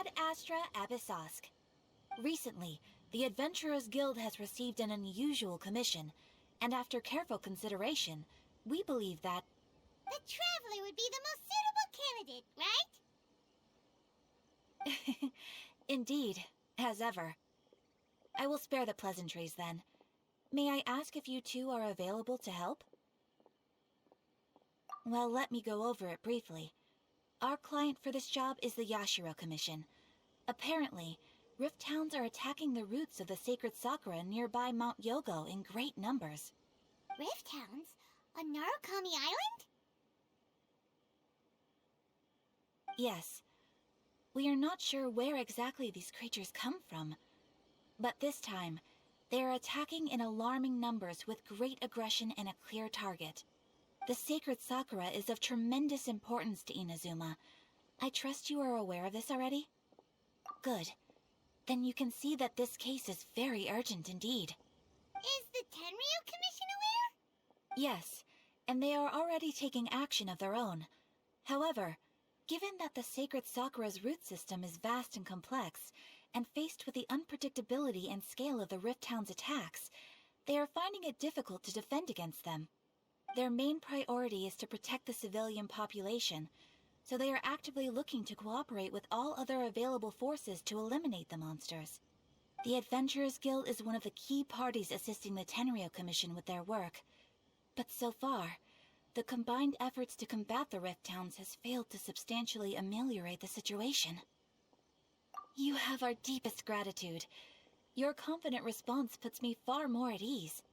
Ad Astra Abyssosk. Recently, the Adventurers Guild has received an unusual commission, and after careful consideration, we believe that... The Traveler would be the most suitable candidate, right? Indeed, as ever. I will spare the pleasantries then. May I ask if you two are available to help? Well, let me go over it briefly. Our client for this job is the Yashiro Commission. Apparently, Rift Towns are attacking the roots of the sacred sakura nearby Mount Yogo in great numbers. Rift Towns? On Narukami Island? Yes. We are not sure where exactly these creatures come from. But this time, they are attacking in alarming numbers with great aggression and a clear target. The sacred sakura is of tremendous importance to Inazuma. I trust you are aware of this already? Good. Then you can see that this case is very urgent indeed. Is the Tenryo Commission aware? Yes, and they are already taking action of their own. However, given that the sacred sakura's root system is vast and complex, and faced with the unpredictability and scale of the Rift Town's attacks, they are finding it difficult to defend against them. Their main priority is to protect the civilian population, so they are actively looking to cooperate with all other available forces to eliminate the monsters. The Adventurers Guild is one of the key parties assisting the Tenryo Commission with their work, but so far, the combined efforts to combat the Rift Towns has failed to substantially ameliorate the situation. You have our deepest gratitude. Your confident response puts me far more at ease.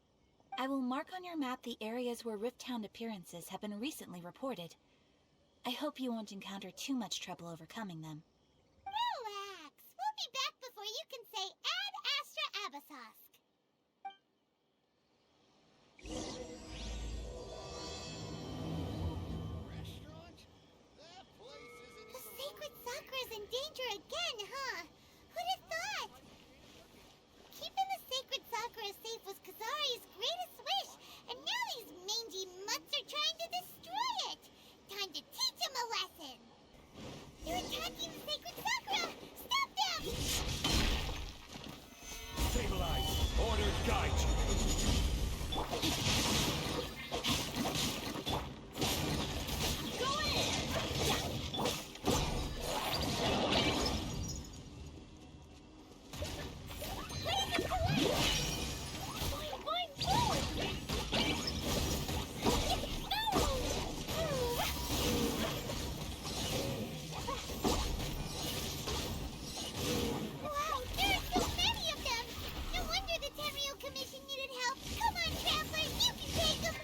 I will mark on your map the areas where Rift Town appearances have been recently reported. I hope you won't encounter too much trouble overcoming them. Relax. We'll be back before you can say Ad Astra Abyssosk. Restaurant? That place isn't The sacred sakura's in danger again, huh? Who'd have thought? Keeping the sacred sakura safe was Kazari's greatest wish, and now these mangy mutts are trying to destroy it. Time to teach him a lesson. They're attacking the sacred sakura. Stop them! Stabilize. Order guide. Go in! Raise the light! Fine, forward! Wow, there are so many of them! No wonder the Tenryo Commission needed help. Come on, travelers, you can take them!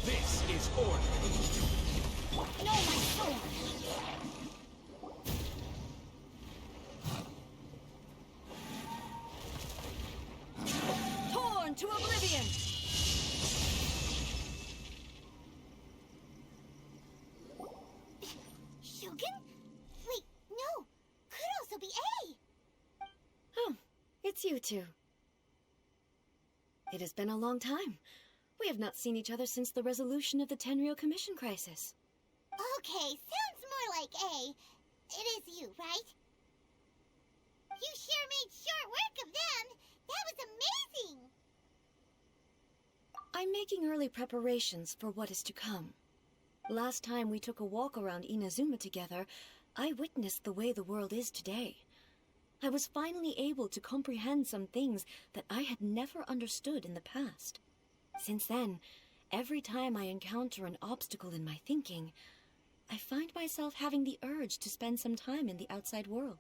This is order. No, my sword! Torn to oblivion! Shogun? Wait, no! Could also be A! Oh, it's you two. It has been a long time. We have not seen each other since the resolution of the Tenryo Commission crisis. Okay, sounds more like A. It is you, right? You sure made short work of them! That was amazing! I'm making early preparations for what is to come. Last time we took a walk around Inazuma together, I witnessed the way the world is today. I was finally able to comprehend some things that I had never understood in the past. Since then, every time I encounter an obstacle in my thinking, I find myself having the urge to spend some time in the outside world.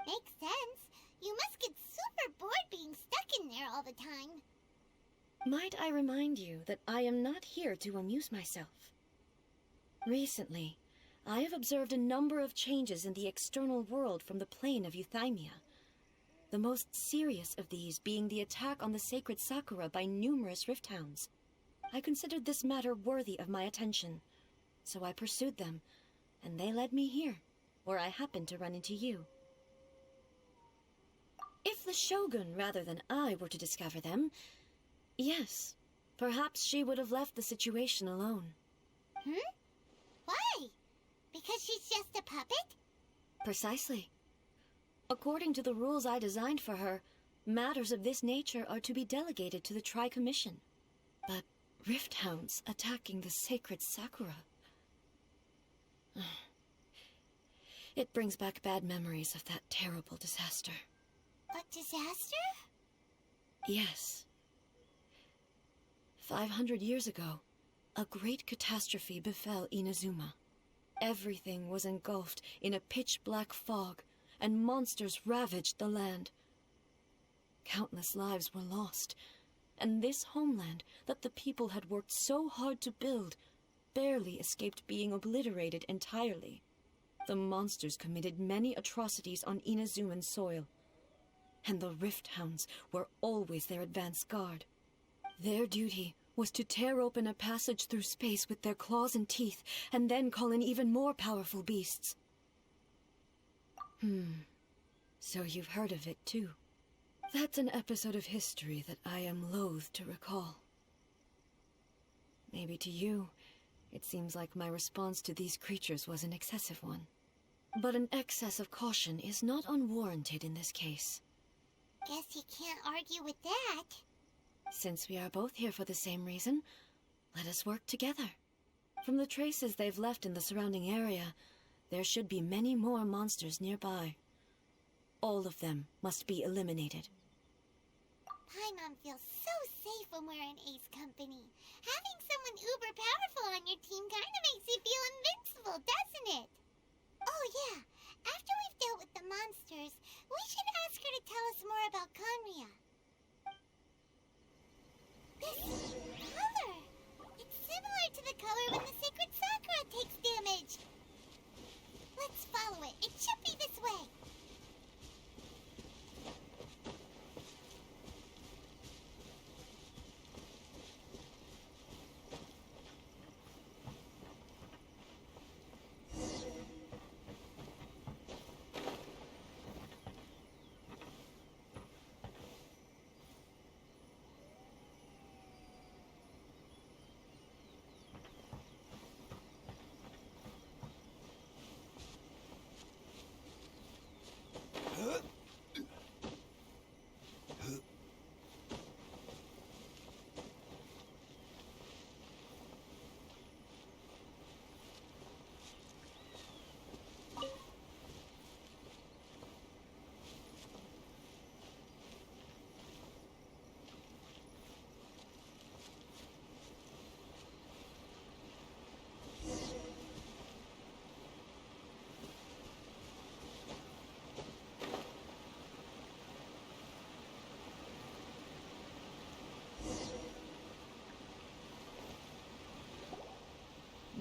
Makes sense. You must get super bored being stuck in there all the time. Might I remind you that I am not here to amuse myself. Recently, I have observed a number of changes in the external world from the plane of Euthymia. The most serious of these being the attack on the sacred sakura by numerous Rift Hounds. I considered this matter worthy of my attention, so I pursued them, and they led me here, where I happened to run into you. If the Shogun rather than I were to discover them, yes, perhaps she would have left the situation alone. Hmm? What? puppet? Precisely. According to the rules I designed for her, matters of this nature are to be delegated to the Tri-Commission. But Rift Hounds attacking the sacred Sakura... It brings back bad memories of that terrible disaster. A disaster? Yes. 500 years ago, a great catastrophe befell Inazuma. Everything was engulfed in a pitch-black fog, and monsters ravaged the land. Countless lives were lost, and this homeland that the people had worked so hard to build barely escaped being obliterated entirely. The monsters committed many atrocities on Inazuman soil, and the Rift Hounds were always their advance guard. Their duty was to tear open a passage through space with their claws and teeth, and then call in even more powerful beasts. So you've heard of it too. That's an episode of history that I am loath to recall. Maybe to you, it seems like my response to these creatures was an excessive one. But an excess of caution is not unwarranted in this case. Guess you can't argue with that. Since we are both here for the same reason, let us work together. From the traces they've left in the surrounding area, there should be many more monsters nearby. All of them must be eliminated. Paimon feels so safe when we're in Ace company. Having someone uber powerful on your team kinda makes you feel invincible, doesn't it? Oh yeah, after we've dealt with the monsters, we should ask her to tell us more about Conria. This color! It's similar to the color when the sacred Sakura takes damage. Let's follow it. It should be this way.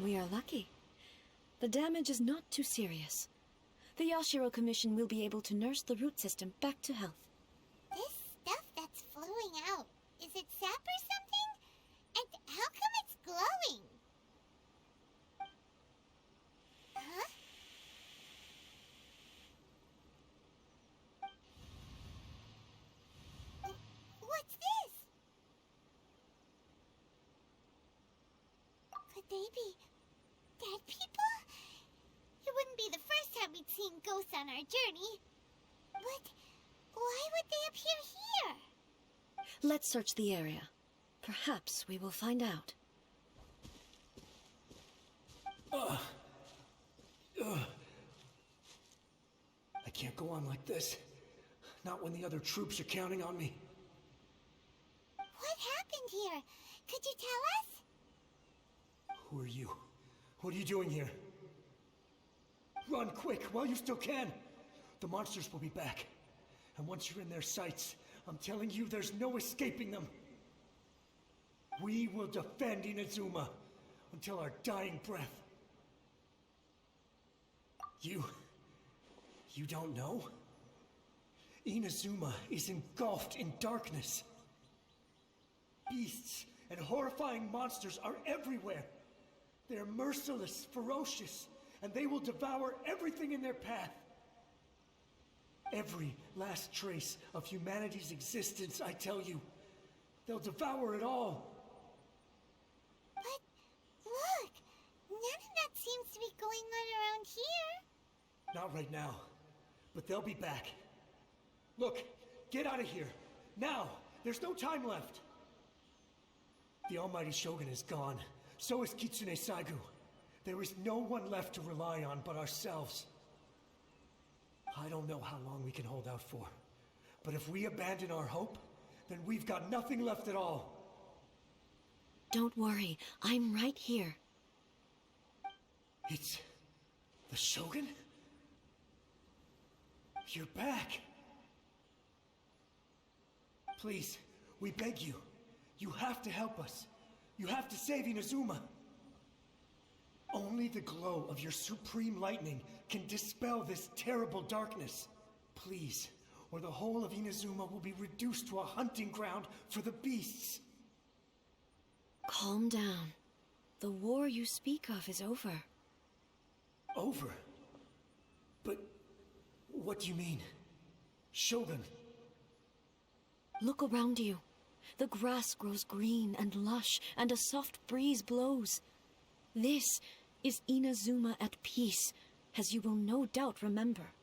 We are lucky. The damage is not too serious. The Yashiro Commission will be able to nurse the root system back to health. This stuff that's flowing out, is it sap or something? And how come it's glowing? Huh? What's this? Could they be dead people? It wouldn't be the first time we'd seen ghosts on our journey. But why would they appear here? Let's search the area. Perhaps we will find out. I can't go on like this. Not when the other troops are counting on me. What happened here? Could you tell us? Who are you? What are you doing here? Run quick, while you still can! The monsters will be back. And once you're in their sights, I'm telling you, there's no escaping them. We will defend Inazuma until our dying breath. You don't know? Inazuma is engulfed in darkness. Beasts and horrifying monsters are everywhere. They're merciless, ferocious, and they will devour everything in their path. Every last trace of humanity's existence, I tell you. They'll devour it all. But look, none of that seems to be going on around here. Not right now, but they'll be back. Look, get out of here. Now! There's no time left! The Almighty Shogun is gone. So is Kitsune Saigu. There is no one left to rely on but ourselves. I don't know how long we can hold out for. But if we abandon our hope, then we've got nothing left at all. Don't worry, I'm right here. It's... the Shogun? You're back! Please, we beg you. You have to help us. You have to save Inazuma. Only the glow of your supreme lightning can dispel this terrible darkness. Please, or the whole of Inazuma will be reduced to a hunting ground for the beasts. Calm down. The war you speak of is over. Over? But what do you mean? Shogun? Look around you. The grass grows green and lush, and a soft breeze blows. This is Inazuma at peace, as you will no doubt remember.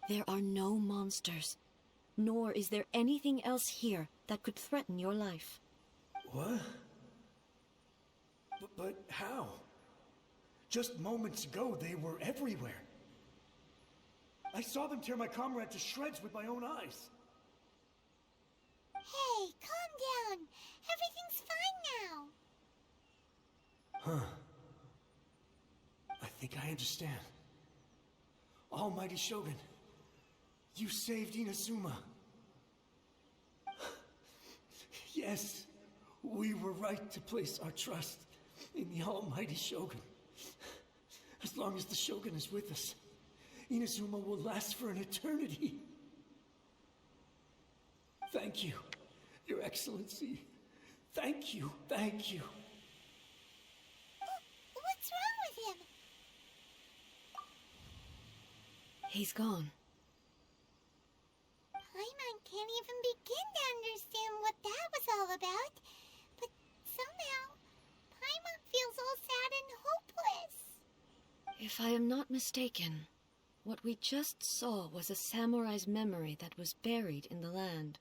There are no monsters, nor is there anything else here that could threaten your life. What? But how? Just moments ago, they were everywhere. I saw them tear my comrade to shreds with my own eyes. Hey, calm down. Everything's fine now. Huh. I think I understand. Almighty Shogun, you saved Inazuma. Yes, we were right to place our trust in the Almighty Shogun. As long as the Shogun is with us, Inazuma will last for an eternity. Thank you, Your Excellency. Thank you, thank you. What's wrong with him? He's gone. Paimon can't even begin to understand what that was all about. But somehow, Paimon feels all sad and hopeless. If I am not mistaken, what we just saw was a samurai's memory that was buried in the land.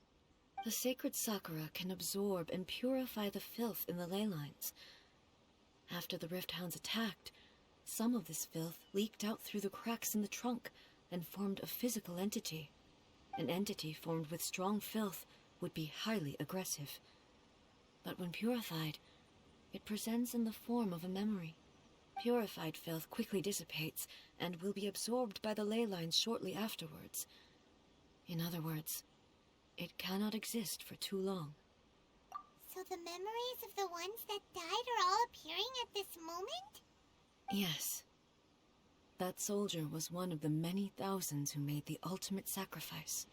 The sacred sakura can absorb and purify the filth in the ley lines. After the Rift Hounds attacked, some of this filth leaked out through the cracks in the trunk and formed a physical entity. An entity formed with strong filth would be highly aggressive. But when purified, it presents in the form of a memory. Purified filth quickly dissipates and will be absorbed by the ley lines shortly afterwards. In other words, it cannot exist for too long. So the memories of the ones that died are all appearing at this moment? Yes. That soldier was one of the many thousands who made the ultimate sacrifice.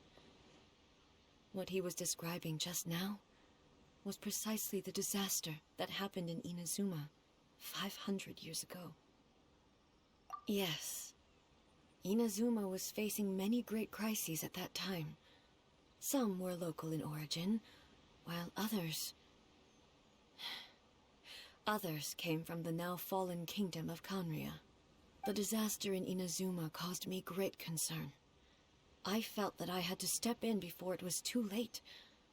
What he was describing just now was precisely the disaster that happened in Inazuma 500 years ago. Yes. Inazuma was facing many great crises at that time. Some were local in origin, while others came from the now fallen kingdom of Kanria. The disaster in Inazuma caused me great concern. I felt that I had to step in before it was too late,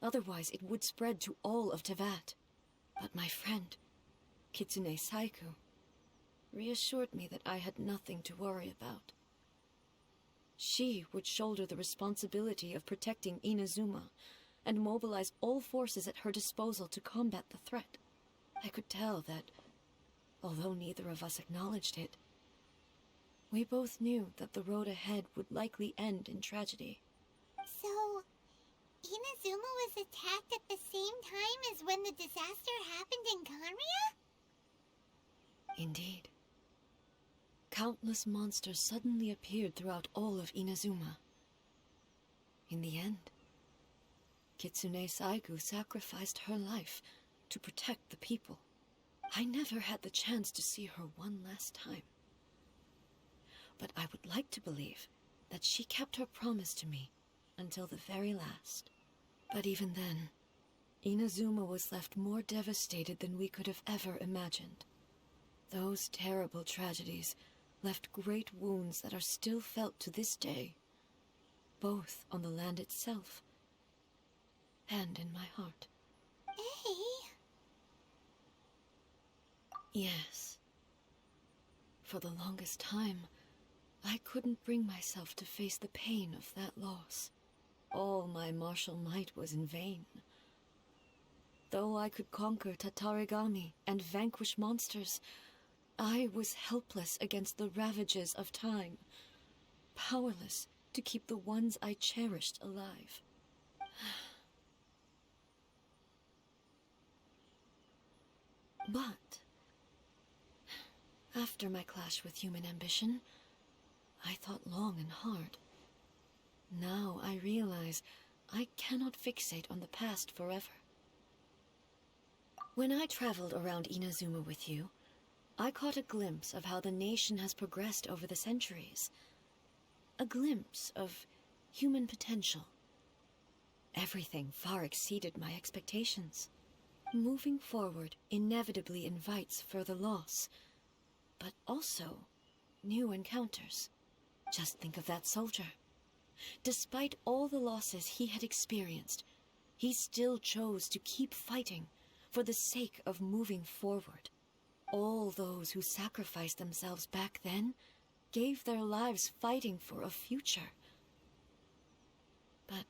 otherwise it would spread to all of Teyvat. But my friend, Kitsune Saigu, reassured me that I had nothing to worry about. She would shoulder the responsibility of protecting Inazuma and mobilize all forces at her disposal to combat the threat. I could tell that, although neither of us acknowledged it, we both knew that the road ahead would likely end in tragedy. So, Inazuma was attacked at the same time as when the disaster happened in Kanria? Indeed. Countless monsters suddenly appeared throughout all of Inazuma. In the end, Kitsune Saigu sacrificed her life to protect the people. I never had the chance to see her one last time. But I would like to believe that she kept her promise to me until the very last. But even then, Inazuma was left more devastated than we could have ever imagined. Those terrible tragedies left great wounds that are still felt to this day, both on the land itself and in my heart. Ei? Yes. For the longest time, I couldn't bring myself to face the pain of that loss. All my martial might was in vain. Though I could conquer Tatarigami and vanquish monsters, I was helpless against the ravages of time, powerless to keep the ones I cherished alive. But after my clash with human ambition, I thought long and hard. Now I realize I cannot fixate on the past forever. When I traveled around Inazuma with you, I caught a glimpse of how the nation has progressed over the centuries. A glimpse of human potential. Everything far exceeded my expectations. Moving forward inevitably invites further loss, but also new encounters. Just think of that soldier. Despite all the losses he had experienced, he still chose to keep fighting for the sake of moving forward. All those who sacrificed themselves back then gave their lives fighting for a future. But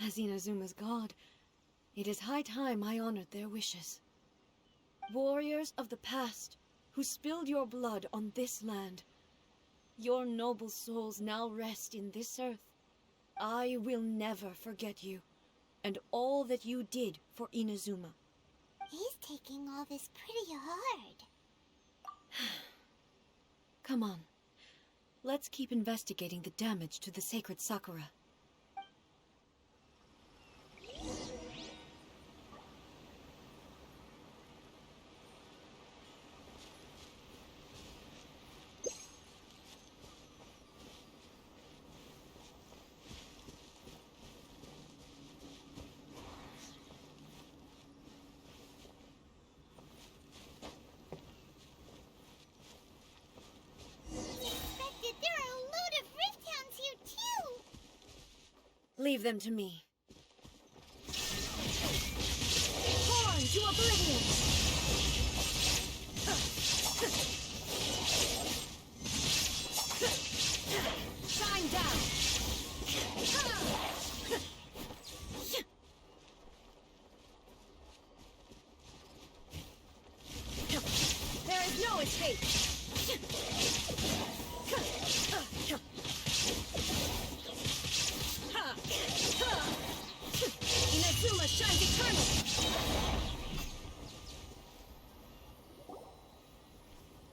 as Inazuma's god, it is high time I honored their wishes. Warriors of the past who spilled your blood on this land, your noble souls now rest in this earth. I will never forget you, and all that you did for Inazuma. He's taking all this pretty hard. Come on. Let's keep investigating the damage to the sacred Sakura. Leave them to me. Born to oblivion! Shine down! There is no escape! Inazuma shines eternal!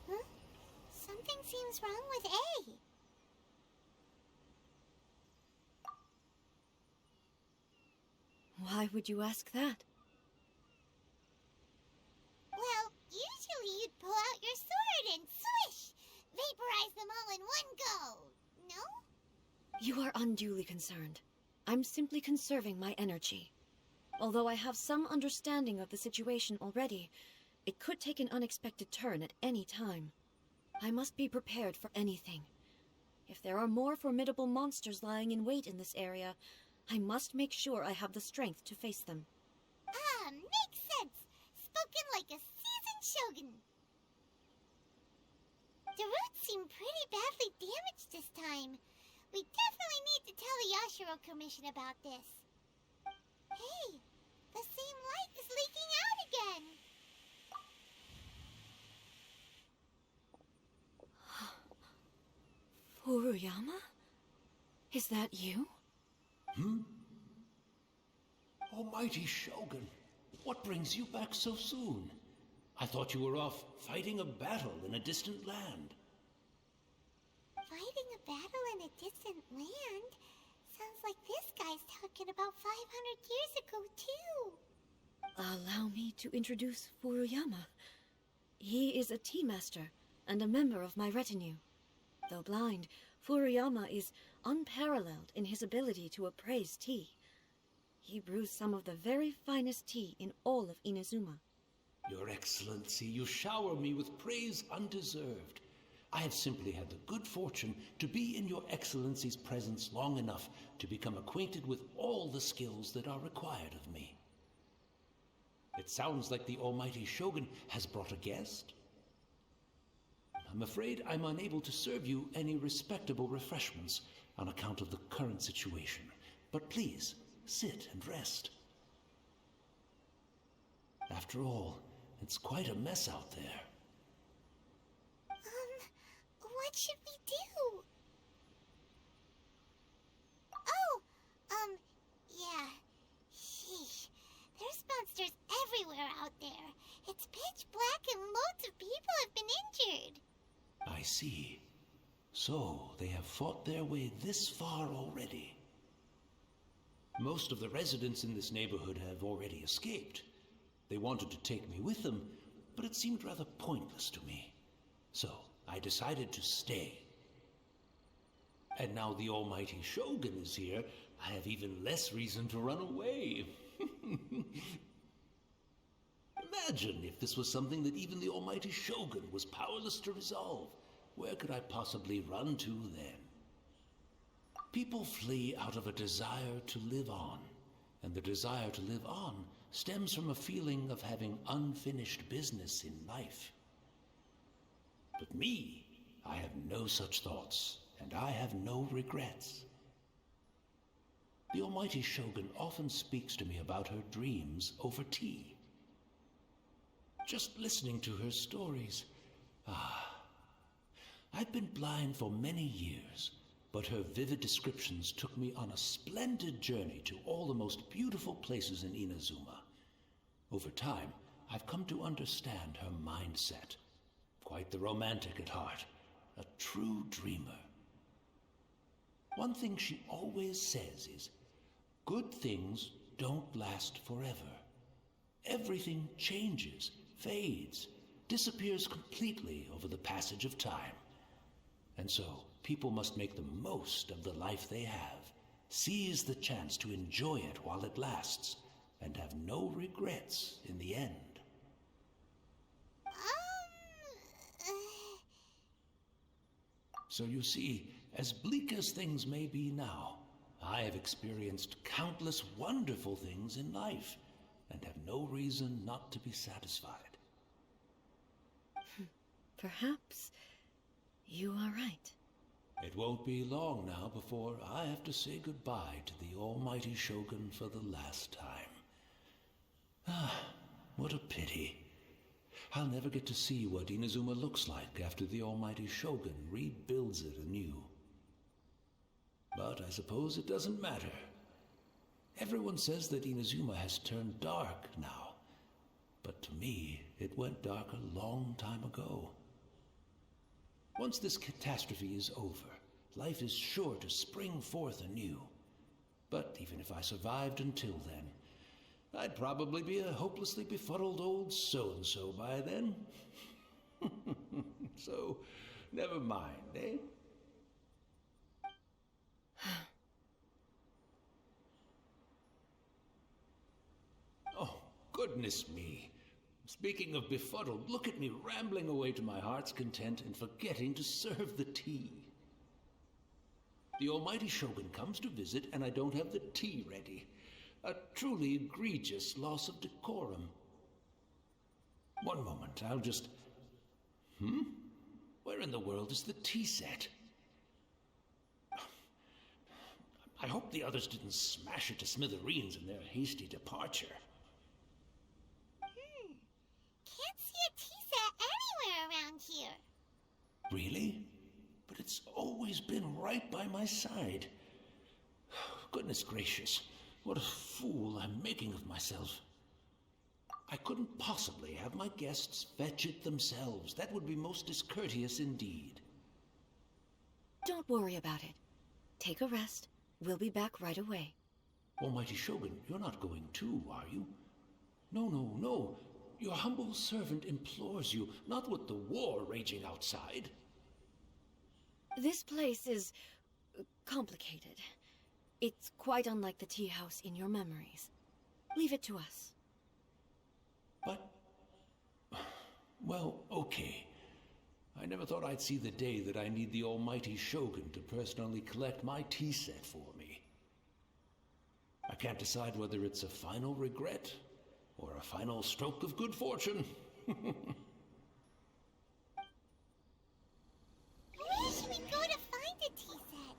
Huh? Something seems wrong with Ei. Why would you ask that? Well, usually you'd pull out your sword and swish! Vaporize them all in one go, no? You are unduly concerned. I'm simply conserving my energy. Although I have some understanding of the situation already, it could take an unexpected turn at any time. I must be prepared for anything. If there are more formidable monsters lying in wait in this area, I must make sure I have the strength to face them. Ah, makes sense. Spoken like a seasoned shogun. The roots seem pretty badly damaged this time. We definitely need to tell the Yashiro Commission about this. Hey, the same light is leaking out again. Furuyama? Is that you? Almighty Shogun, what brings you back so soon? I thought you were off fighting a battle in a distant land. Fighting a battle in a distant land? Sounds like this guy's talking about 500 years ago, too. Allow me to introduce Furuyama. He is a tea master and a member of my retinue. Though blind, Furuyama is unparalleled in his ability to appraise tea. He brews some of the very finest tea in all of Inazuma. Your Excellency, you shower me with praise undeserved. I have simply had the good fortune to be in your Excellency's presence long enough to become acquainted with all the skills that are required of me. It sounds like the almighty Shogun has brought a guest. I'm afraid I'm unable to serve you any respectable refreshments on account of the current situation. But please, sit and rest. After all, it's quite a mess out there. What should we do? Oh, yeah. Sheesh. There's monsters everywhere out there. It's pitch black and loads of people have been injured. I see. So, they have fought their way this far already. Most of the residents in this neighborhood have already escaped. They wanted to take me with them, but it seemed rather pointless to me. So, I decided to stay. And now the almighty Shogun is here, I have even less reason to run away. Imagine if this was something that even the almighty Shogun was powerless to resolve. Where could I possibly run to then? People flee out of a desire to live on, and the desire to live on stems from a feeling of having unfinished business in life. But me, I have no such thoughts, and I have no regrets. The almighty Shogun often speaks to me about her dreams over tea. Just listening to her stories, I've been blind for many years, but her vivid descriptions took me on a splendid journey to all the most beautiful places in Inazuma. Over time, I've come to understand her mindset. Quite the romantic at heart, a true dreamer. One thing she always says is, good things don't last forever. Everything changes, fades, disappears completely over the passage of time. And so, people must make the most of the life they have, seize the chance to enjoy it while it lasts, and have no regrets in the end. So you see, as bleak as things may be now, I have experienced countless wonderful things in life, and have no reason not to be satisfied. Perhaps you are right. It won't be long now before I have to say goodbye to the almighty Shogun for the last time. What a pity. I'll never get to see what Inazuma looks like after the almighty Shogun rebuilds it anew. But I suppose it doesn't matter. Everyone says that Inazuma has turned dark now, but to me, it went dark a long time ago. Once this catastrophe is over, life is sure to spring forth anew. But even if I survived until then, I'd probably be a hopelessly befuddled old so-and-so by then. So, never mind, eh? Oh, goodness me. Speaking of befuddled, look at me rambling away to my heart's content and forgetting to serve the tea. The almighty Shogun comes to visit and I don't have the tea ready. A truly egregious loss of decorum. One moment, I'll just... Where in the world is the tea set? I hope the others didn't smash it to smithereens in their hasty departure. Can't see a tea set anywhere around here. Really? But it's always been right by my side. Goodness gracious, what a fool I'm making of myself. I couldn't possibly have my guests fetch it themselves. That would be most discourteous indeed. Don't worry about it. Take a rest. We'll be back right away. Almighty Shogun, you're not going too, are you? No. Your humble servant implores you, not with the war raging outside. This place is complicated. It's quite unlike the tea house in your memories. Leave it to us. But... well, okay. I never thought I'd see the day that I need the almighty Shogun to personally collect my tea set for me. I can't decide whether it's a final regret or a final stroke of good fortune. Where should we go to find a tea set?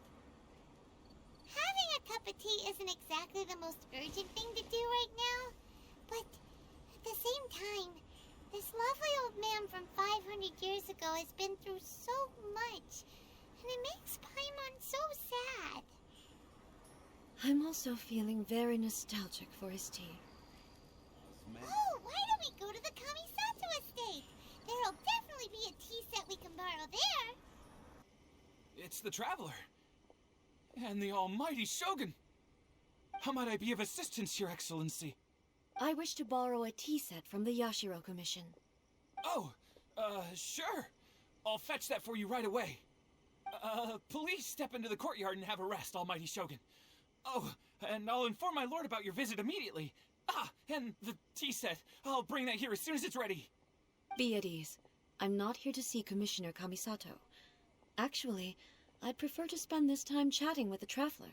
Having a cup of tea isn't exactly the most urgent thing to do right now, but at the same time, this lovely old man from 500 years ago has been through so much, and it makes Paimon so sad. I'm also feeling very nostalgic for his tea. Oh, why don't we go to the Kamisato estate? There'll definitely be a tea set we can borrow there. It's the Traveler. And the almighty Shogun. How might I be of assistance, Your Excellency? I wish to borrow a tea set from the Yashiro Commission. Oh, sure. I'll fetch that for you right away. Please step into the courtyard and have a rest, almighty Shogun. Oh, and I'll inform my lord about your visit immediately. Ah, and the tea set. I'll bring that here as soon as it's ready. Be at ease. I'm not here to see Commissioner Kamisato. Actually, I'd prefer to spend this time chatting with the Traveler.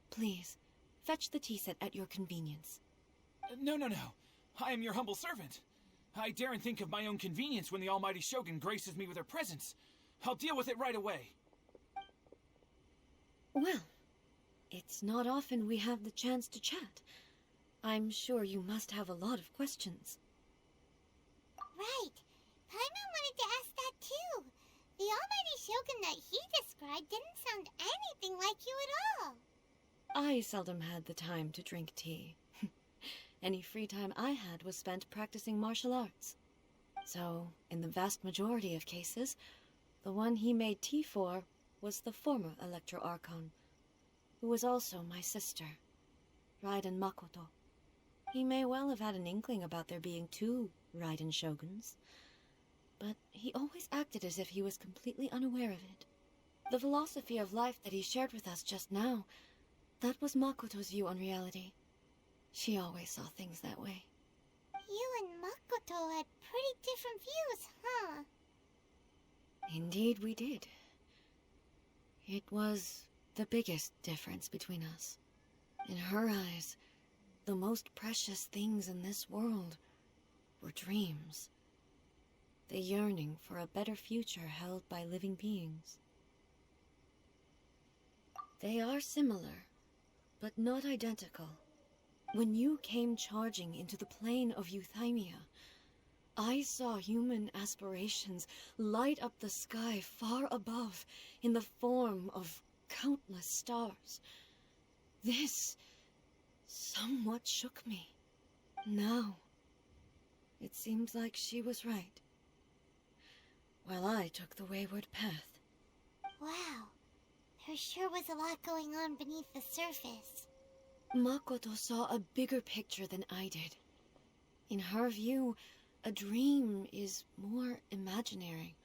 Please, fetch the tea set at your convenience. No. I am your humble servant. I daren't think of my own convenience when the almighty Shogun graces me with her presence. I'll deal with it right away. Well, it's not often we have the chance to chat. I'm sure you must have a lot of questions. Right. Paimon wanted to ask that too. The almighty Shogun that he described didn't sound anything like you at all. I seldom had the time to drink tea. Any free time I had was spent practicing martial arts. So, in the vast majority of cases, the one he made tea for was the former Electro Archon, who was also my sister, Raiden Makoto. He may well have had an inkling about there being two Raiden Shoguns, but he always acted as if he was completely unaware of it. The philosophy of life that he shared with us just now, that was Makoto's view on reality. She always saw things that way. You and Makoto had pretty different views, huh? Indeed we did. It was the biggest difference between us. In her eyes, the most precious things in this world were dreams. The yearning for a better future held by living beings. They are similar, but not identical. When you came charging into the plane of Euthymia, I saw human aspirations light up the sky far above in the form of countless stars. This somewhat shook me. Now, it seems like she was right, while I took the wayward path. Wow. There sure was a lot going on beneath the surface. Makoto saw a bigger picture than I did. In her view, a dream is more imaginary,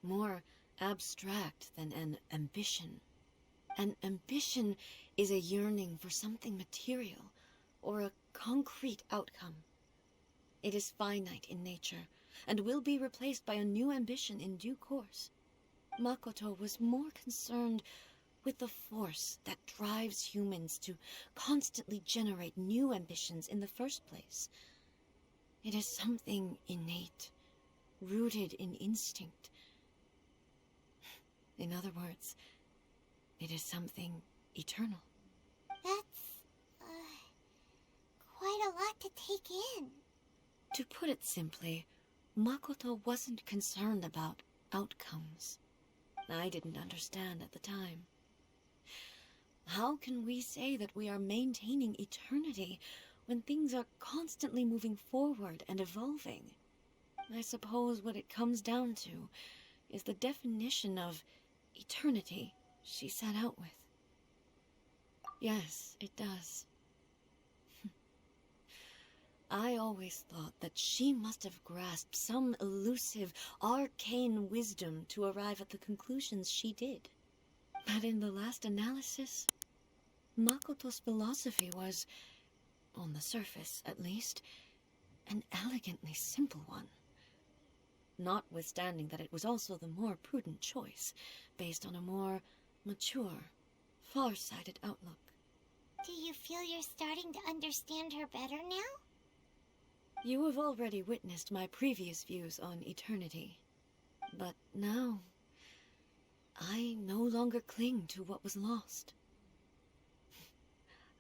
more abstract than an ambition. An ambition is a yearning for something material, or a concrete outcome. It is finite in nature, and will be replaced by a new ambition in due course. Makoto was more concerned with the force that drives humans to constantly generate new ambitions in the first place. It is something innate, rooted in instinct. In other words, it is something eternal. That's, quite a lot to take in. To put it simply, Makoto wasn't concerned about outcomes. I didn't understand at the time. How can we say that we are maintaining eternity when things are constantly moving forward and evolving? I suppose what it comes down to is the definition of eternity she set out with. Yes, it does. I always thought that she must have grasped some elusive, arcane wisdom to arrive at the conclusions she did. But in the last analysis, Makoto's philosophy was, on the surface at least, an elegantly simple one. notwithstanding that it was also the more prudent choice, based on a more mature, far-sighted outlook. Do you feel you're starting to understand her better now? You have already witnessed my previous views on eternity. But now, I no longer cling to what was lost.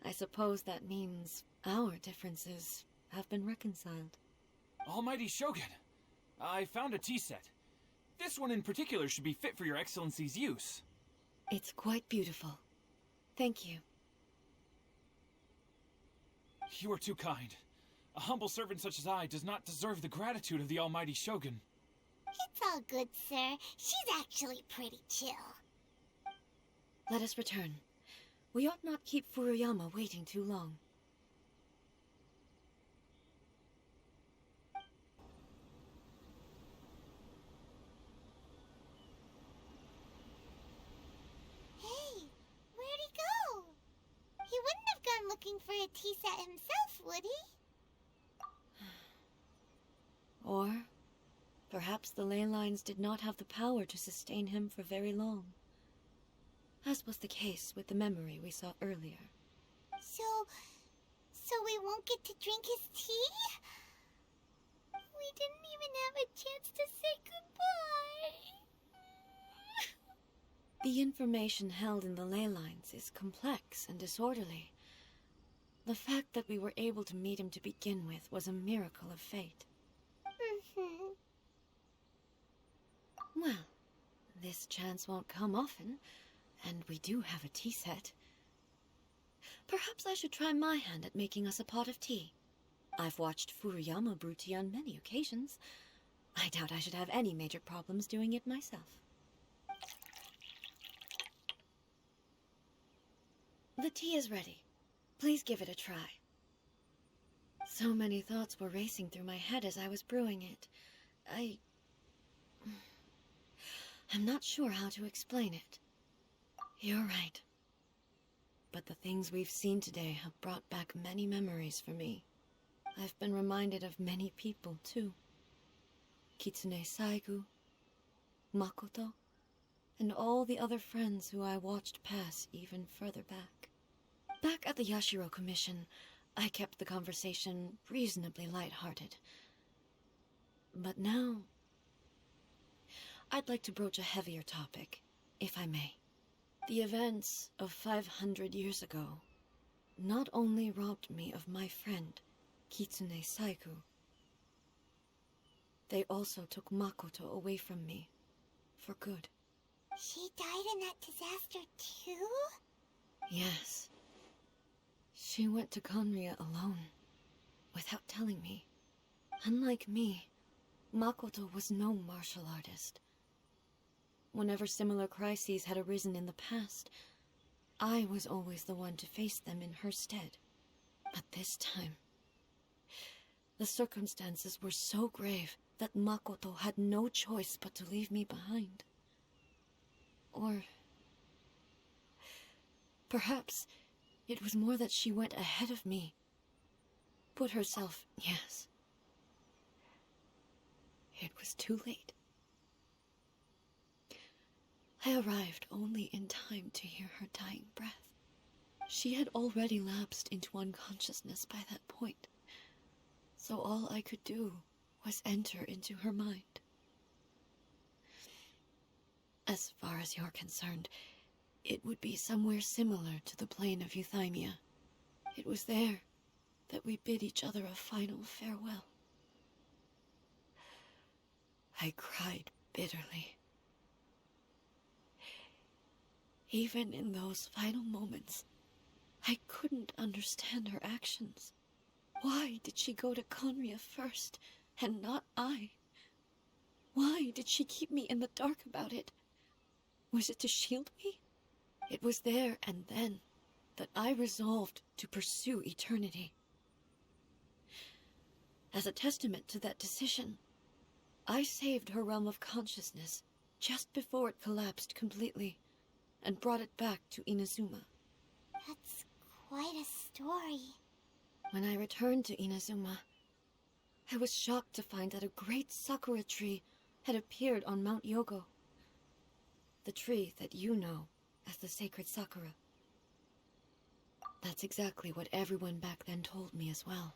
I suppose that means our differences have been reconciled. Almighty Shogun, I found a tea set. This one in particular should be fit for your Excellency's use. It's quite beautiful. Thank you. You are too kind. A humble servant such as I does not deserve the gratitude of the Almighty Shogun. It's all good, sir. She's actually pretty chill. Let us return. We ought not keep Furuyama waiting too long. Hey, where'd he go? He wouldn't have gone looking for a tea set himself, would he? Or perhaps the ley lines did not have the power to sustain him for very long, as was the case with the memory we saw earlier. So we won't get to drink his tea? We didn't even have a chance to say goodbye. The information held in the ley lines is complex and disorderly. The fact that we were able to meet him to begin with was a miracle of fate. Well, this chance won't come often, and we do have a tea set. Perhaps I should try my hand at making us a pot of tea. I've watched Furuyama brew tea on many occasions. I doubt I should have any major problems doing it myself. The tea is ready. Please give it a try. So many thoughts were racing through my head as I was brewing it. I'm not sure how to explain it. You're right. But the things we've seen today have brought back many memories for me. I've been reminded of many people, too. Kitsune Saigu, Makoto, and all the other friends who I watched pass even further back. Back at the Yashiro Commission, I kept the conversation reasonably lighthearted. But now, I'd like to broach a heavier topic, if I may. The events of 500 years ago not only robbed me of my friend, Kitsune Saigu, they also took Makoto away from me, for good. She died in that disaster too? Yes. She went to Conria alone, without telling me. Unlike me, Makoto was no martial artist. Whenever similar crises had arisen in the past, I was always the one to face them in her stead. But this time, the circumstances were so grave that Makoto had no choice but to leave me behind. Or perhaps it was more that she went ahead of me. Put herself, yes. It was too late. I arrived only in time to hear her dying breath. She had already lapsed into unconsciousness by that point, so all I could do was enter into her mind. As far as you're concerned, it would be somewhere similar to the plane of Euthymia. It was there that we bid each other a final farewell. I cried bitterly. Even in those final moments, I couldn't understand her actions. Why did she go to Conria first, and not I? Why did she keep me in the dark about it? Was it to shield me? It was there and then that I resolved to pursue eternity. As a testament to that decision, I saved her realm of consciousness just before it collapsed completely, and brought it back to Inazuma. That's quite a story. When I returned to Inazuma, I was shocked to find that a great sakura tree had appeared on Mount Yogo, the tree that you know as the sacred Sakura. That's exactly what everyone back then told me as well.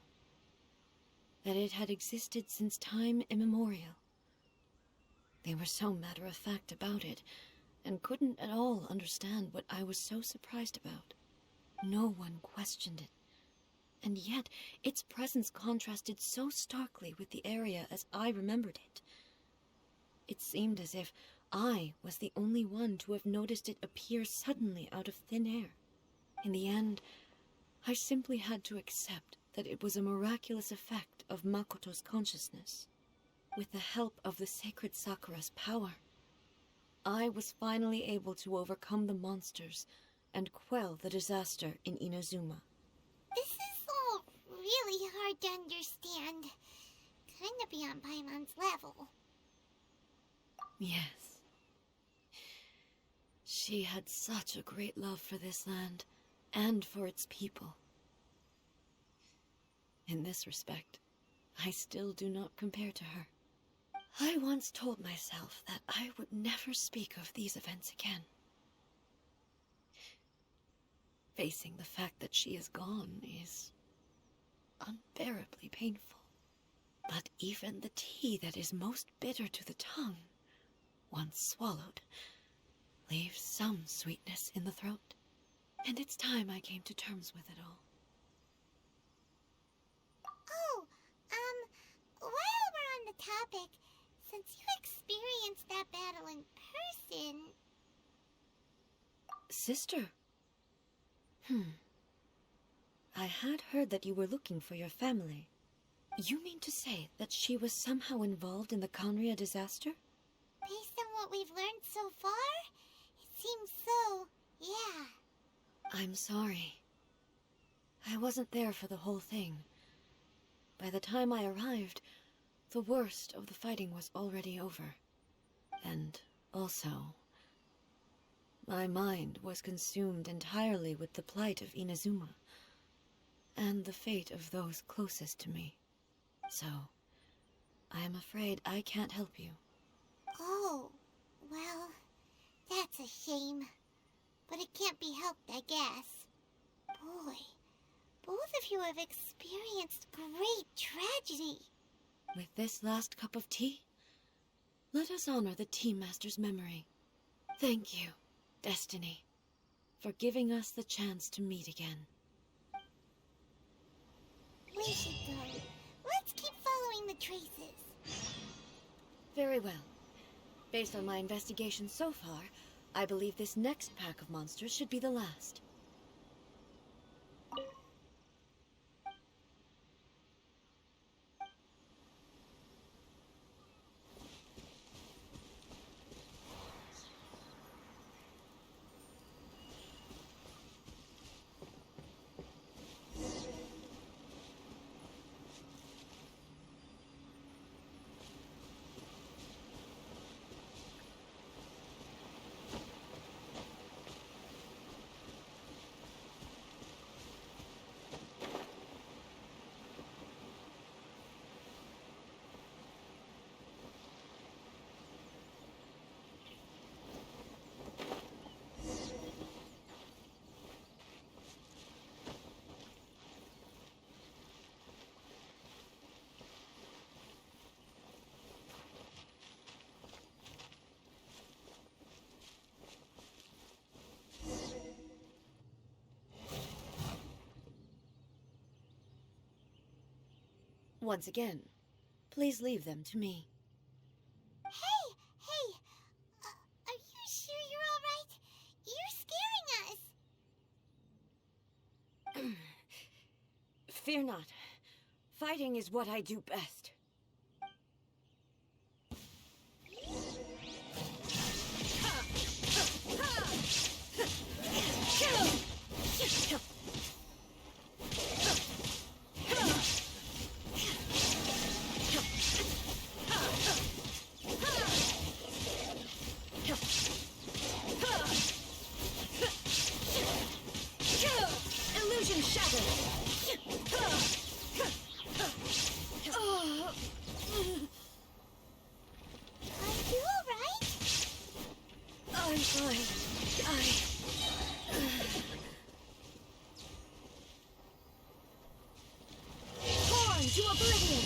That it had existed since time immemorial. They were so matter-of-fact about it, and couldn't at all understand what I was so surprised about. No one questioned it. And yet, its presence contrasted so starkly with the area as I remembered it. It seemed as if I was the only one to have noticed it appear suddenly out of thin air. In the end, I simply had to accept that it was a miraculous effect of Makoto's consciousness. With the help of the sacred Sakura's power, I was finally able to overcome the monsters and quell the disaster in Inazuma. This is all really hard to understand. Kinda beyond Paimon's level. Yes. She had such a great love for this land, and for its people. In this respect, I still do not compare to her. I once told myself that I would never speak of these events again. Facing the fact that she is gone is unbearably painful. But even the tea that is most bitter to the tongue, once swallowed, leaves some sweetness in the throat. And it's time I came to terms with it all. Oh, while we're on the topic, since you experienced that battle in person... Sister? I had heard that you were looking for your family. You mean to say that she was somehow involved in the Conria disaster? Based on what we've learned so far, it seems so, yeah. I'm sorry. I wasn't there for the whole thing. By the time I arrived, the worst of the fighting was already over. And also, my mind was consumed entirely with the plight of Inazuma, and the fate of those closest to me. So, I am afraid I can't help you. Oh, well, that's a shame. But it can't be helped, I guess. Boy, both of you have experienced great tragedy. With this last cup of tea, let us honor the Tea Master's memory. Thank you, Destiny, for giving us the chance to meet again. We should go. Let's keep following the traces. Very well. Based on my investigation so far, I believe this next pack of monsters should be the last. Once again, please leave them to me. Hey! Are you sure you're all right? You're scaring us! Fear not. Fighting is what I do best. Illusion shattered! I'm fine. Born to oblivion!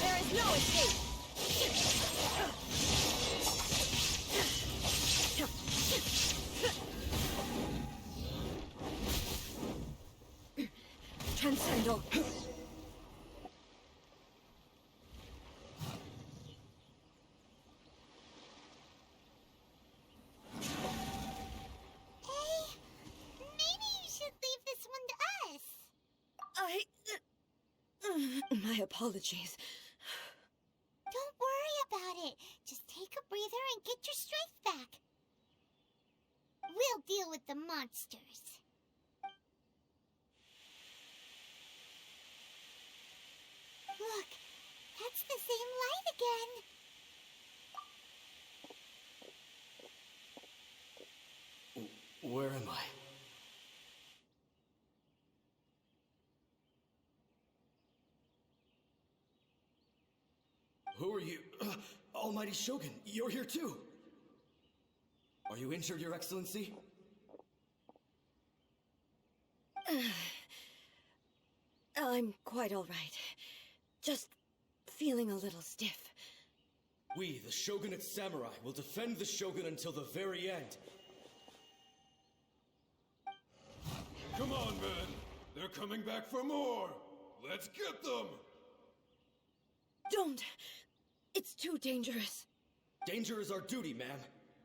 There is no escape! Transcendental. My apologies. Don't worry about it. Just take a breather and get your strength back. We'll deal with the monsters. Look, that's the same light again. Where am I? Who are you? Almighty Shogun, you're here too! Are you injured, Your Excellency? I'm quite all right. Just feeling a little stiff. We, the Shogunate Samurai, will defend the Shogun until the very end. Come on, men! They're coming back for more! Let's get them! Don't! It's too dangerous. Danger is our duty, ma'am.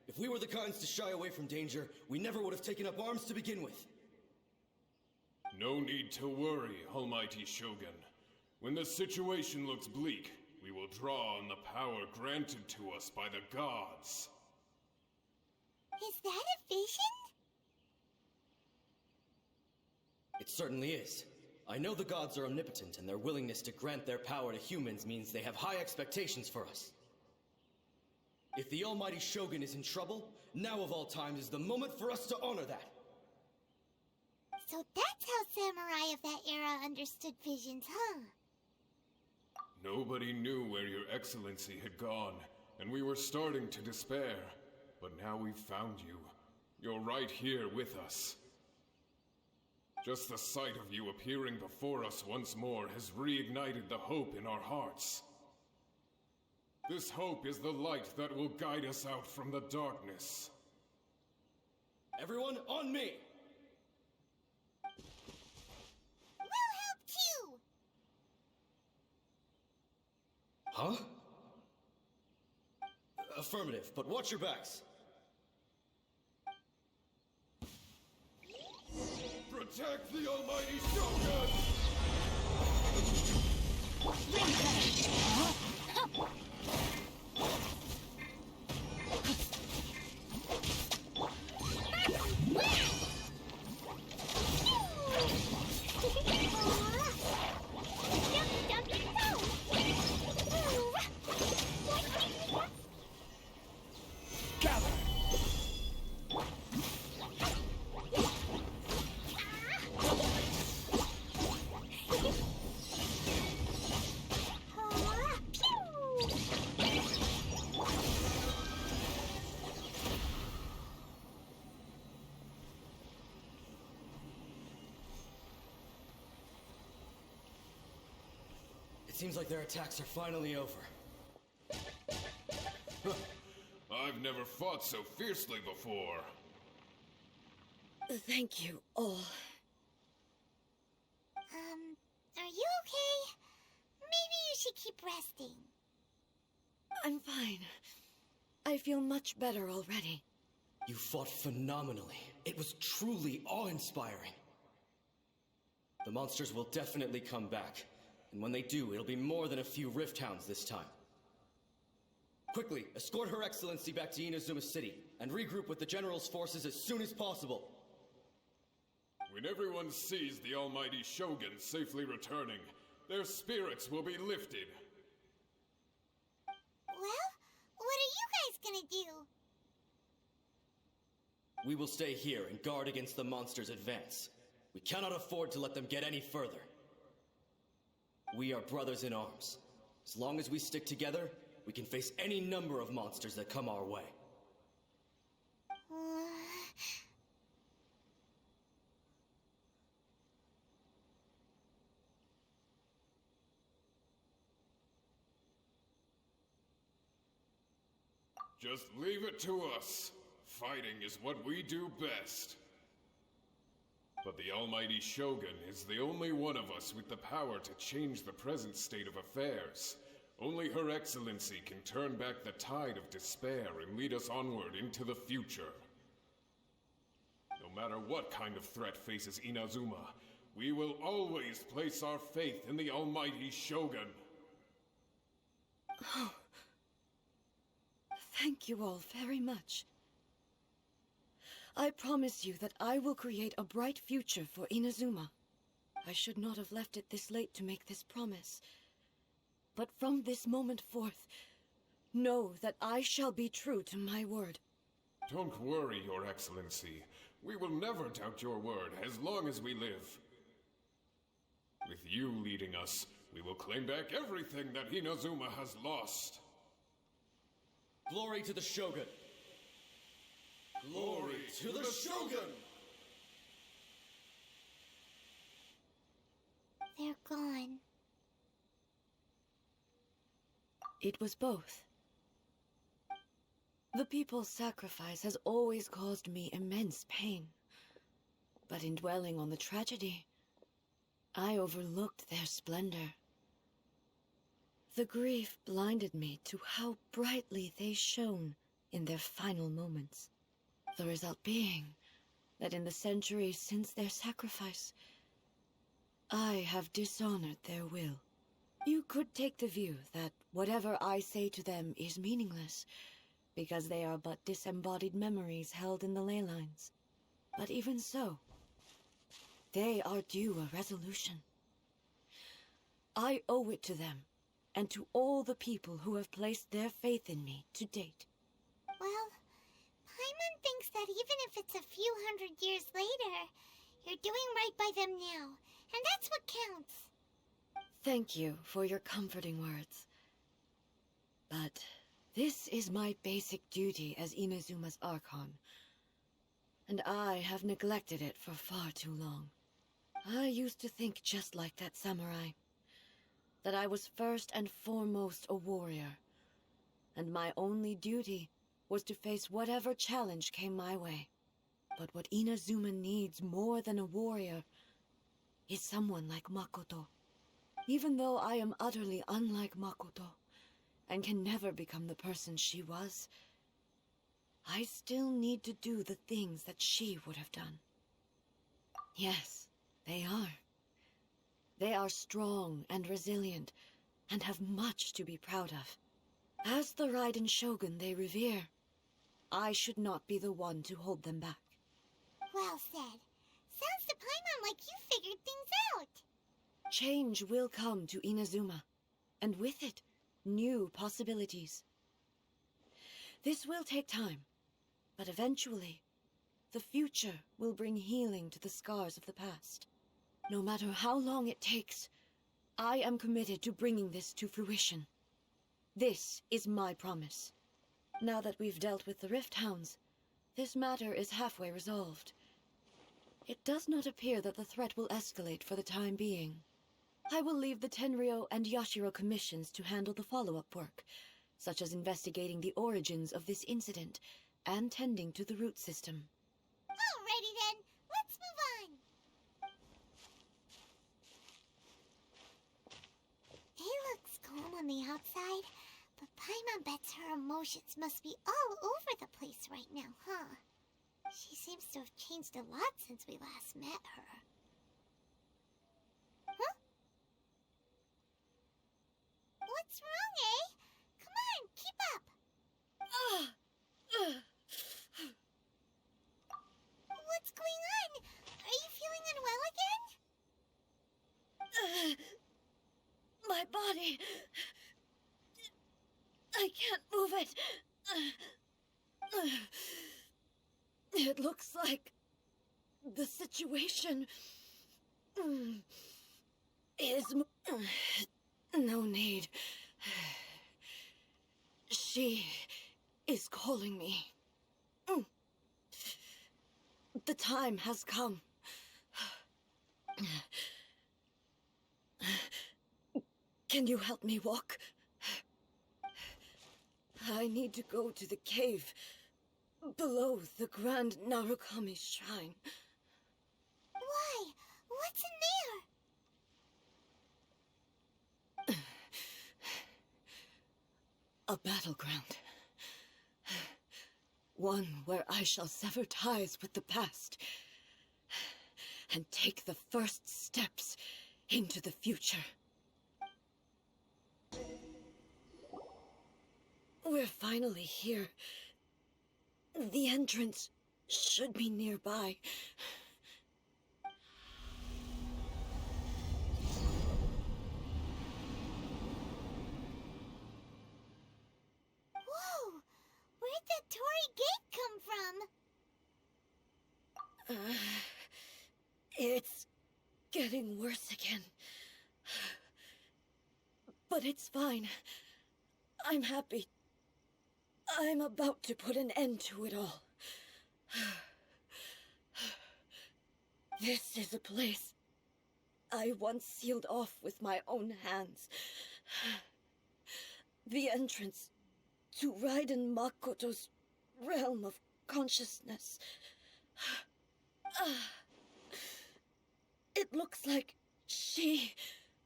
If we were the kinds to shy away from danger, we never would have taken up arms to begin with. No need to worry, Almighty Shogun. When the situation looks bleak, we will draw on the power granted to us by the gods. Is that a vision? It certainly is. I know the gods are omnipotent, and their willingness to grant their power to humans means they have high expectations for us. If the Almighty Shogun is in trouble, now of all times is the moment for us to honor that. So that's how samurai of that era understood visions, huh? Nobody knew where Your Excellency had gone, and we were starting to despair. But now we've found you. You're right here with us. Just the sight of you appearing before us once more has reignited the hope in our hearts. This hope is the light that will guide us out from the darkness. Everyone, on me! We'll help too! Huh? Affirmative, but watch your backs. Protect the Almighty Shogun! It seems like their attacks are finally over. I've never fought so fiercely before. Thank you, all. Are you okay? Maybe you should keep resting. I'm fine. I feel much better already. You fought phenomenally. It was truly awe-inspiring. The monsters will definitely come back. And when they do, it'll be more than a few Rift Hounds this time. Quickly, escort Her Excellency back to Inazuma City, and regroup with the General's forces as soon as possible. When everyone sees the Almighty Shogun safely returning, their spirits will be lifted. Well, what are you guys gonna do? We will stay here and guard against the monsters' advance. We cannot afford to let them get any further. We are brothers in arms. As long as we stick together, we can face any number of monsters that come our way. Just leave it to us. Fighting is what we do best. But the Almighty Shogun is the only one of us with the power to change the present state of affairs. Only Her Excellency can turn back the tide of despair and lead us onward into the future. No matter what kind of threat faces Inazuma, we will always place our faith in the Almighty Shogun. Oh. Thank you all very much. I promise you that I will create a bright future for Inazuma. I should not have left it this late to make this promise. But from this moment forth, know that I shall be true to my word. Don't worry, Your Excellency. We will never doubt your word as long as we live. With you leading us, we will claim back everything that Inazuma has lost. Glory to the Shogun! Glory to the Shogun! They're gone. It was both. The people's sacrifice has always caused me immense pain. But in dwelling on the tragedy, I overlooked their splendor. The grief blinded me to how brightly they shone in their final moments. The result being that in the centuries since their sacrifice, I have dishonored their will. You could take the view that whatever I say to them is meaningless, because they are but disembodied memories held in the ley lines. But even so, they are due a resolution. I owe it to them, and to all the people who have placed their faith in me to date. Well, Paimon thinks that even if it's a few hundred years later, you're doing right by them now, and that's what counts. Thank you for your comforting words. But this is my basic duty as Inazuma's Archon, and I have neglected it for far too long. I used to think just like that samurai, that I was first and foremost a warrior, and my only duty was to face whatever challenge came my way. But what Inazuma needs more than a warrior is someone like Makoto. Even though I am utterly unlike Makoto, and can never become the person she was, I still need to do the things that she would have done. Yes, they are. They are strong and resilient, and have much to be proud of. As the Raiden Shogun they revere, I should not be the one to hold them back. Well said. Sounds to Paimon like you figured things out. Change will come to Inazuma, and with it, new possibilities. This will take time, but eventually, the future will bring healing to the scars of the past. No matter how long it takes, I am committed to bringing this to fruition. This is my promise. Now that we've dealt with the Rift Hounds, this matter is halfway resolved. It does not appear that the threat will escalate for the time being. I will leave the Tenryo and Yashiro commissions to handle the follow-up work, such as investigating the origins of this incident and tending to the root system. Alrighty then, let's move on. It looks calm on the outside, but Paimon bets her emotions must be all over the place right now, huh? She seems to have changed a lot since we last met her. Huh? What's wrong, eh? Come on, keep up! What's going on? Are you feeling unwell again? My body... I can't move it. It looks like the situation is no need. She is calling me. The time has come. Can you help me walk? I need to go to the cave below the Grand Narukami Shrine. Why? What's in there? A battleground. One where I shall sever ties with the past and take the first steps into the future. We're finally here. The entrance should be nearby. Whoa! Where'd that Torii gate come from? It's getting worse again. But it's fine. I'm happy. I'm about to put an end to it all. This is a place I once sealed off with my own hands. The entrance to Raiden Makoto's realm of consciousness. It looks like she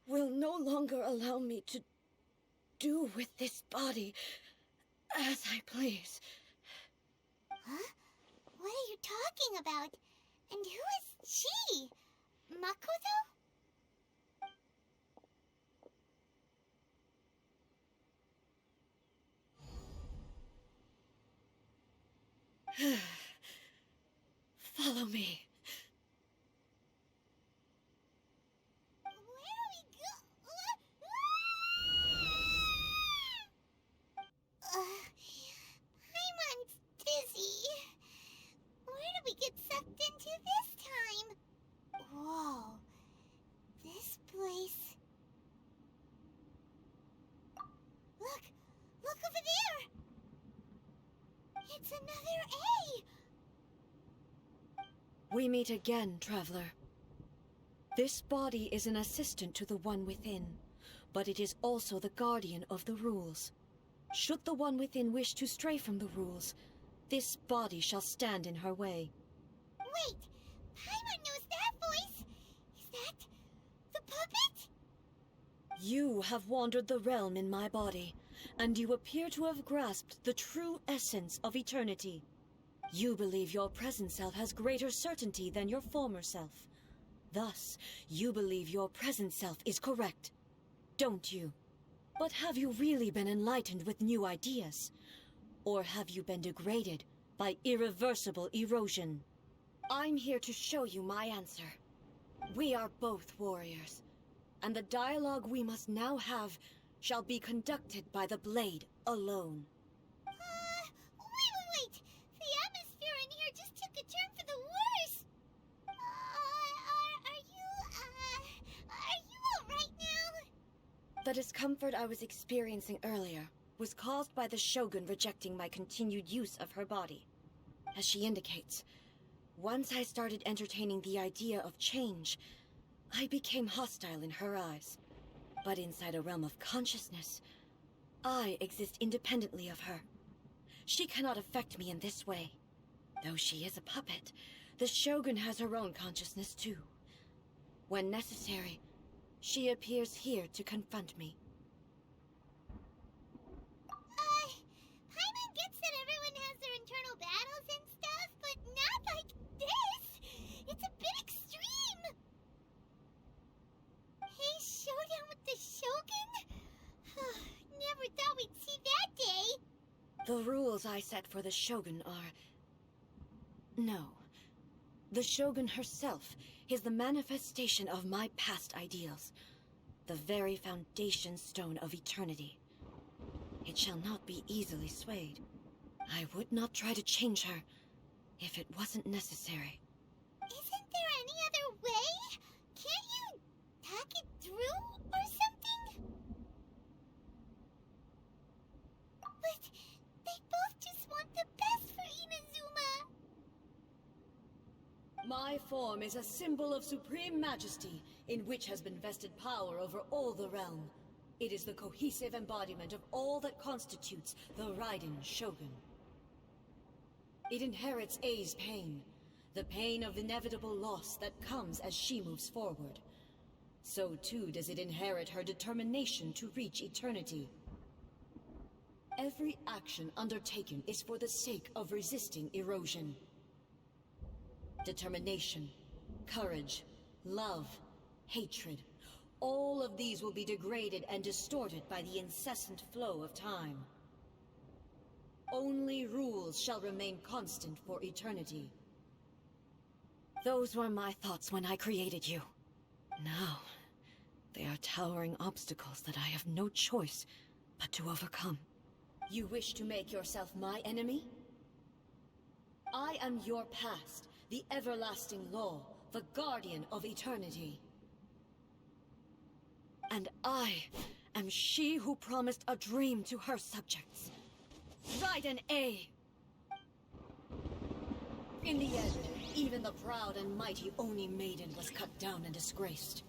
will no longer allow me to do with this body as I please. Huh? What are you talking about? And who is she? Makoto? Follow me. Where are we I'm dizzy. Where did we get sucked into this time? Whoa. This place... Look! Look over there! It's another A! We meet again, traveler. This body is an assistant to the one within, but it is also the guardian of the rules. Should the one within wish to stray from the rules, this body shall stand in her way. Wait! Paimon knows that voice! Is that... the puppet? You have wandered the realm in my body, and you appear to have grasped the true essence of eternity. You believe your present self has greater certainty than your former self. Thus, you believe your present self is correct, don't you? But have you really been enlightened with new ideas? Or have you been degraded by irreversible erosion? I'm here to show you my answer. We are both warriors, and the dialogue we must now have shall be conducted by the blade alone. Wait! The atmosphere in here just took a turn for the worse! Are you alright now? The discomfort I was experiencing earlier was caused by the Shogun rejecting my continued use of her body. As she indicates, once I started entertaining the idea of change, I became hostile in her eyes. But inside a realm of consciousness, I exist independently of her. She cannot affect me in this way. Though she is a puppet, the Shogun has her own consciousness too. When necessary, she appears here to confront me. Paimon gets that everyone has their internal battles and stuff, but not like this! It's a bit extreme! Hey, showdown with the Shogun? Never thought we'd see that day! The rules I set for the Shogun are... No. The Shogun herself is the manifestation of my past ideals. The very foundation stone of eternity. It shall not be easily swayed. I would not try to change her if it wasn't necessary. Isn't there any other way? Can't you talk it through or something? But they both just want the best for Inazuma. My form is a symbol of supreme majesty, in which has been vested power over all the realm. It is the cohesive embodiment of all that constitutes the Raiden Shogun. It inherits Ei's pain, the pain of inevitable loss that comes as she moves forward. So too does it inherit her determination to reach eternity. Every action undertaken is for the sake of resisting erosion. Determination, courage, love, hatred, all of these will be degraded and distorted by the incessant flow of time. Only rules shall remain constant for eternity. Those were my thoughts when I created you. Now, they are towering obstacles that I have no choice but to overcome. You wish to make yourself my enemy? I am your past, the everlasting law, the guardian of eternity. And I am she who promised a dream to her subjects. Raiden Ei! In the end, even the proud and mighty Oni maiden was cut down and disgraced.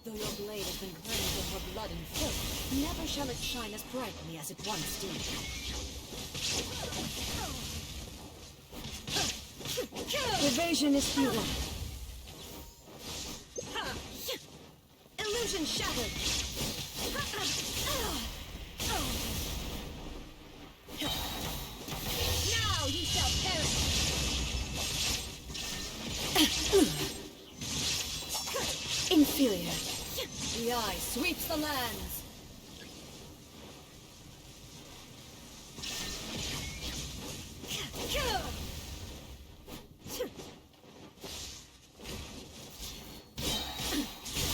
Though your blade has been cleansed of her blood and filth, never shall it shine as brightly as it once did. Evasion is futile. Illusion shattered. Now you shall perish. Inferior. The eye sweeps the lands.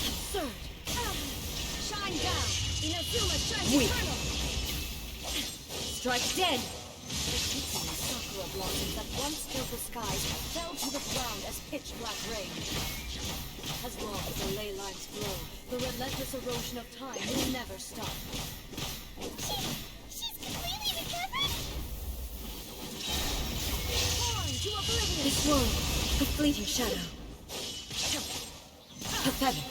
Absurd. Shine down. Inazuma shines eternal. Strike dead. The Kitsune sakura blossoms that once filled the skies fell to the ground as pitch black rain. As long as the ley lines flow, the relentless erosion of time will never stop. She's completely recovered? Torn to oblivion! This world, a fleeting shadow. Pathetic.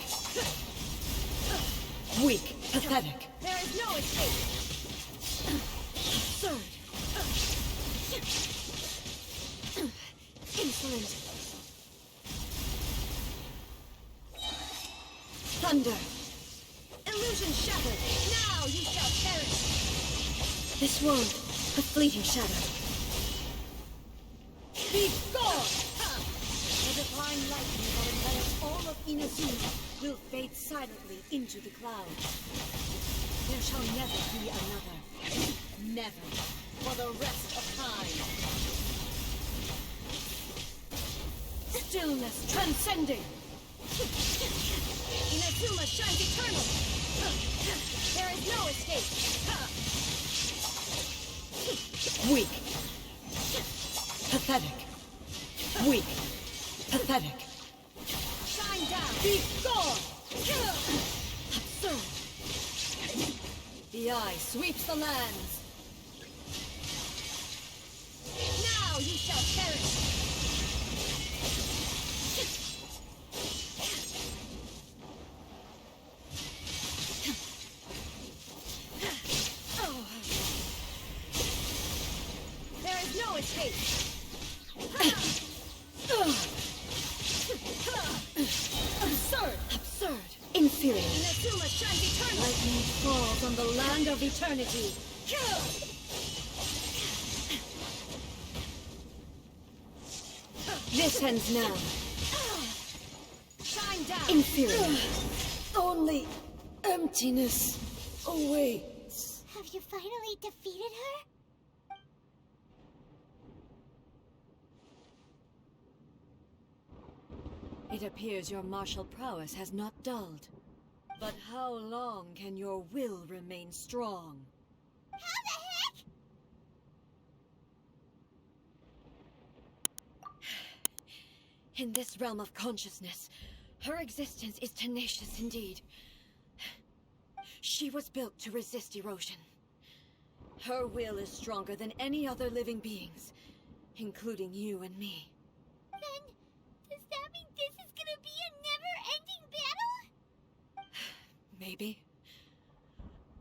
Weak, pathetic. There is no escape. Absurd. Insolent. Thunder! Illusion shattered! Now you shall perish! This world, a fleeting shadow. Be gone! The divine lightning that envelops all of Inazuma will fade silently into the clouds. There shall never be another. Never. For the rest of time. Stillness transcending! Inazuma shines eternal! There is no escape! Weak. Pathetic. Weak. Pathetic. Shine down! Be gone! Absurd! The eye sweeps the lands! Now you shall perish! Escape. Absurd! Absurd! Inferior! Inazuma shines eternal! Lightning falls on the land of eternity! This ends now. Shine down! Inferior! Only emptiness awaits. Have you finally defeated her? It appears your martial prowess has not dulled. But how long can your will remain strong? How the heck? In this realm of consciousness, her existence is tenacious indeed. She was built to resist erosion. Her will is stronger than any other living beings, including you and me. Maybe.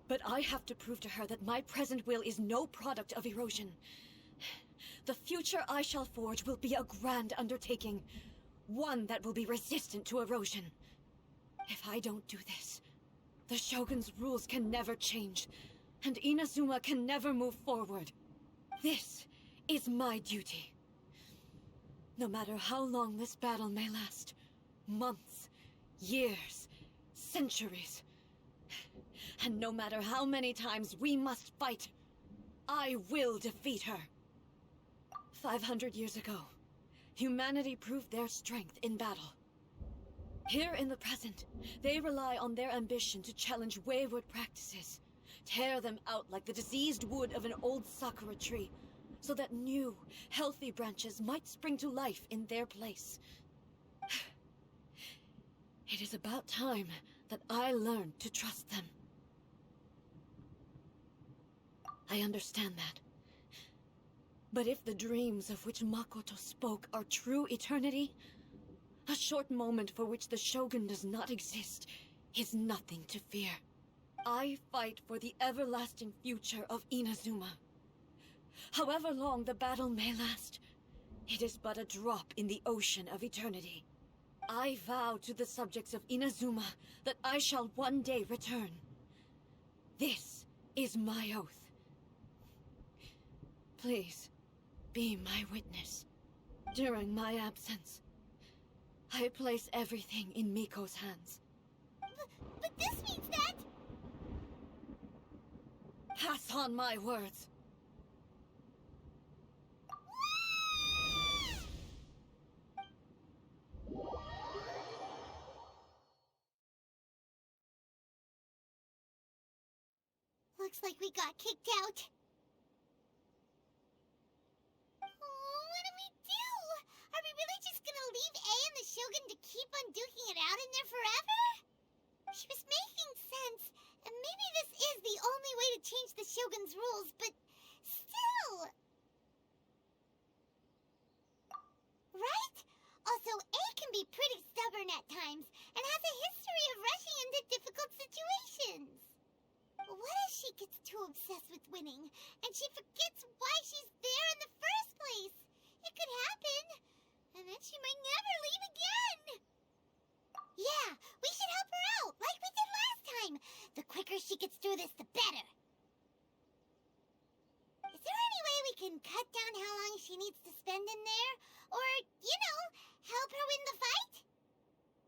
But I have to prove to her that my present will is no product of erosion. The future I shall forge will be a grand undertaking. One that will be resistant to erosion. If I don't do this, the Shogun's rules can never change, and Inazuma can never move forward. This is my duty. No matter how long this battle may last, months, years, centuries, and no matter how many times we must fight, I will defeat her. 500 years ago, humanity proved their strength in battle. Here in the present, they rely on their ambition to challenge wayward practices, tear them out like the diseased wood of an old sakura tree, so that new, healthy branches might spring to life in their place. It is about time that I learned to trust them. I understand that. But if the dreams of which Makoto spoke are true eternity, a short moment for which the Shogun does not exist is nothing to fear. I fight for the everlasting future of Inazuma. However long the battle may last, it is but a drop in the ocean of eternity. I vow to the subjects of Inazuma that I shall one day return. This is my oath. Please, be my witness. During my absence, I place everything in Miko's hands. But this means that... Pass on my words. Looks like we got kicked out. Oh, what do we do? Are we really just gonna leave Ei and the Shogun to keep on duking it out in there forever? She was making sense, and maybe this is the only way to change the Shogun's rules, but still... Right? Also, Ei can be pretty stubborn at times, and has a history of rushing into difficult situations. What if she gets too obsessed with winning, and she forgets why she's there in the first place? It could happen, and then she might never leave again. Yeah, we should help her out, like we did last time. The quicker she gets through this, the better. Is there any way we can cut down how long she needs to spend in there? Or, you know, help her win the fight?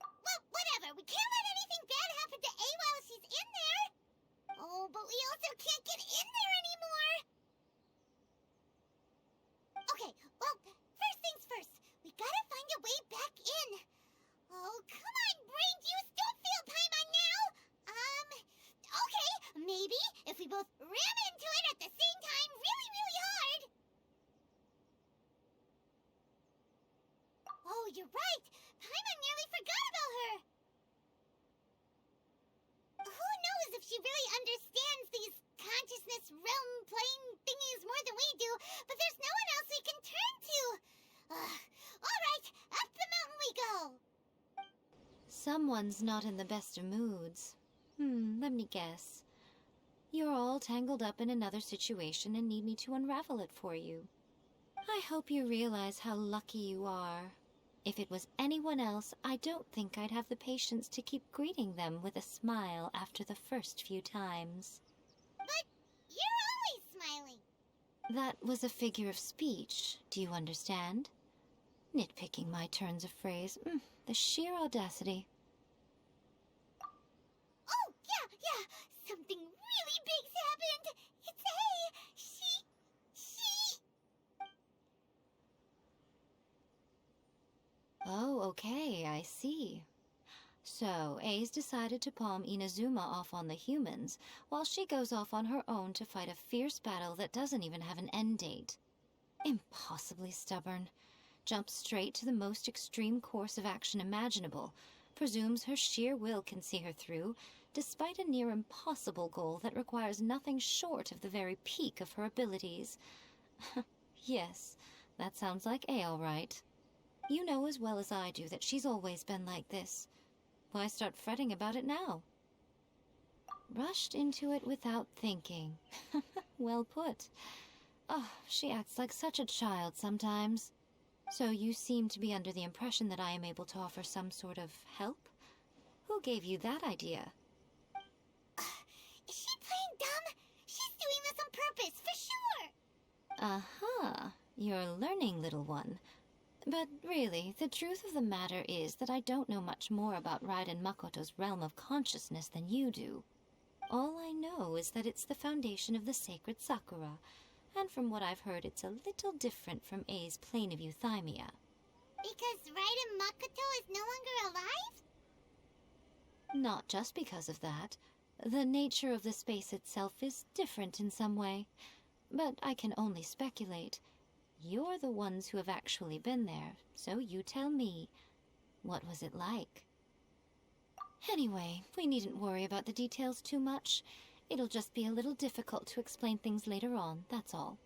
Well, whatever. We can't let anything bad happen to Ei while she's in there. Oh, but we also can't get in there anymore. Okay, well, first things first. We gotta find a way back in. Oh, come on, brain juice. Don't feel Paimon now. Okay, maybe if we both ram into it at the same time really, really hard. Oh, you're right. Paimon nearly forgot about her. Who knows if she really understands these consciousness realm plane thingies more than we do, but there's no one else we can turn to. All right, up the mountain we go. Someone's not in the best of moods. Let me guess. You're all tangled up in another situation and need me to unravel it for you. I hope you realize how lucky you are. If it was anyone else, I don't think I'd have the patience to keep greeting them with a smile after the first few times. But you're always smiling. That was a figure of speech, do you understand? Nitpicking my turns of phrase. The sheer audacity. Oh, yeah. Something really big's happened. It's Ei. She... Oh, okay, I see. So, Ei's decided to palm Inazuma off on the humans, while she goes off on her own to fight a fierce battle that doesn't even have an end date. Impossibly stubborn. Jumps straight to the most extreme course of action imaginable, presumes her sheer will can see her through, despite a near impossible goal that requires nothing short of the very peak of her abilities. Yes, that sounds like Ei, all right. You know as well as I do that she's always been like this. Why start fretting about it now? Rushed into it without thinking. Well put. Oh, she acts like such a child sometimes. So you seem to be under the impression that I am able to offer some sort of help? Who gave you that idea? Is she playing dumb? She's doing this on purpose, for sure! Uh-huh. You're learning, little one. But really, the truth of the matter is that I don't know much more about Raiden Makoto's realm of consciousness than you do. All I know is that it's the foundation of the sacred Sakura, and from what I've heard, it's a little different from Ei's plane of euthymia. Because Raiden Makoto is no longer alive? Not just because of that. The nature of the space itself is different in some way. But I can only speculate. You're the ones who have actually been there, so you tell me. What was it like? Anyway, we needn't worry about the details too much. It'll just be a little difficult to explain things later on, that's all.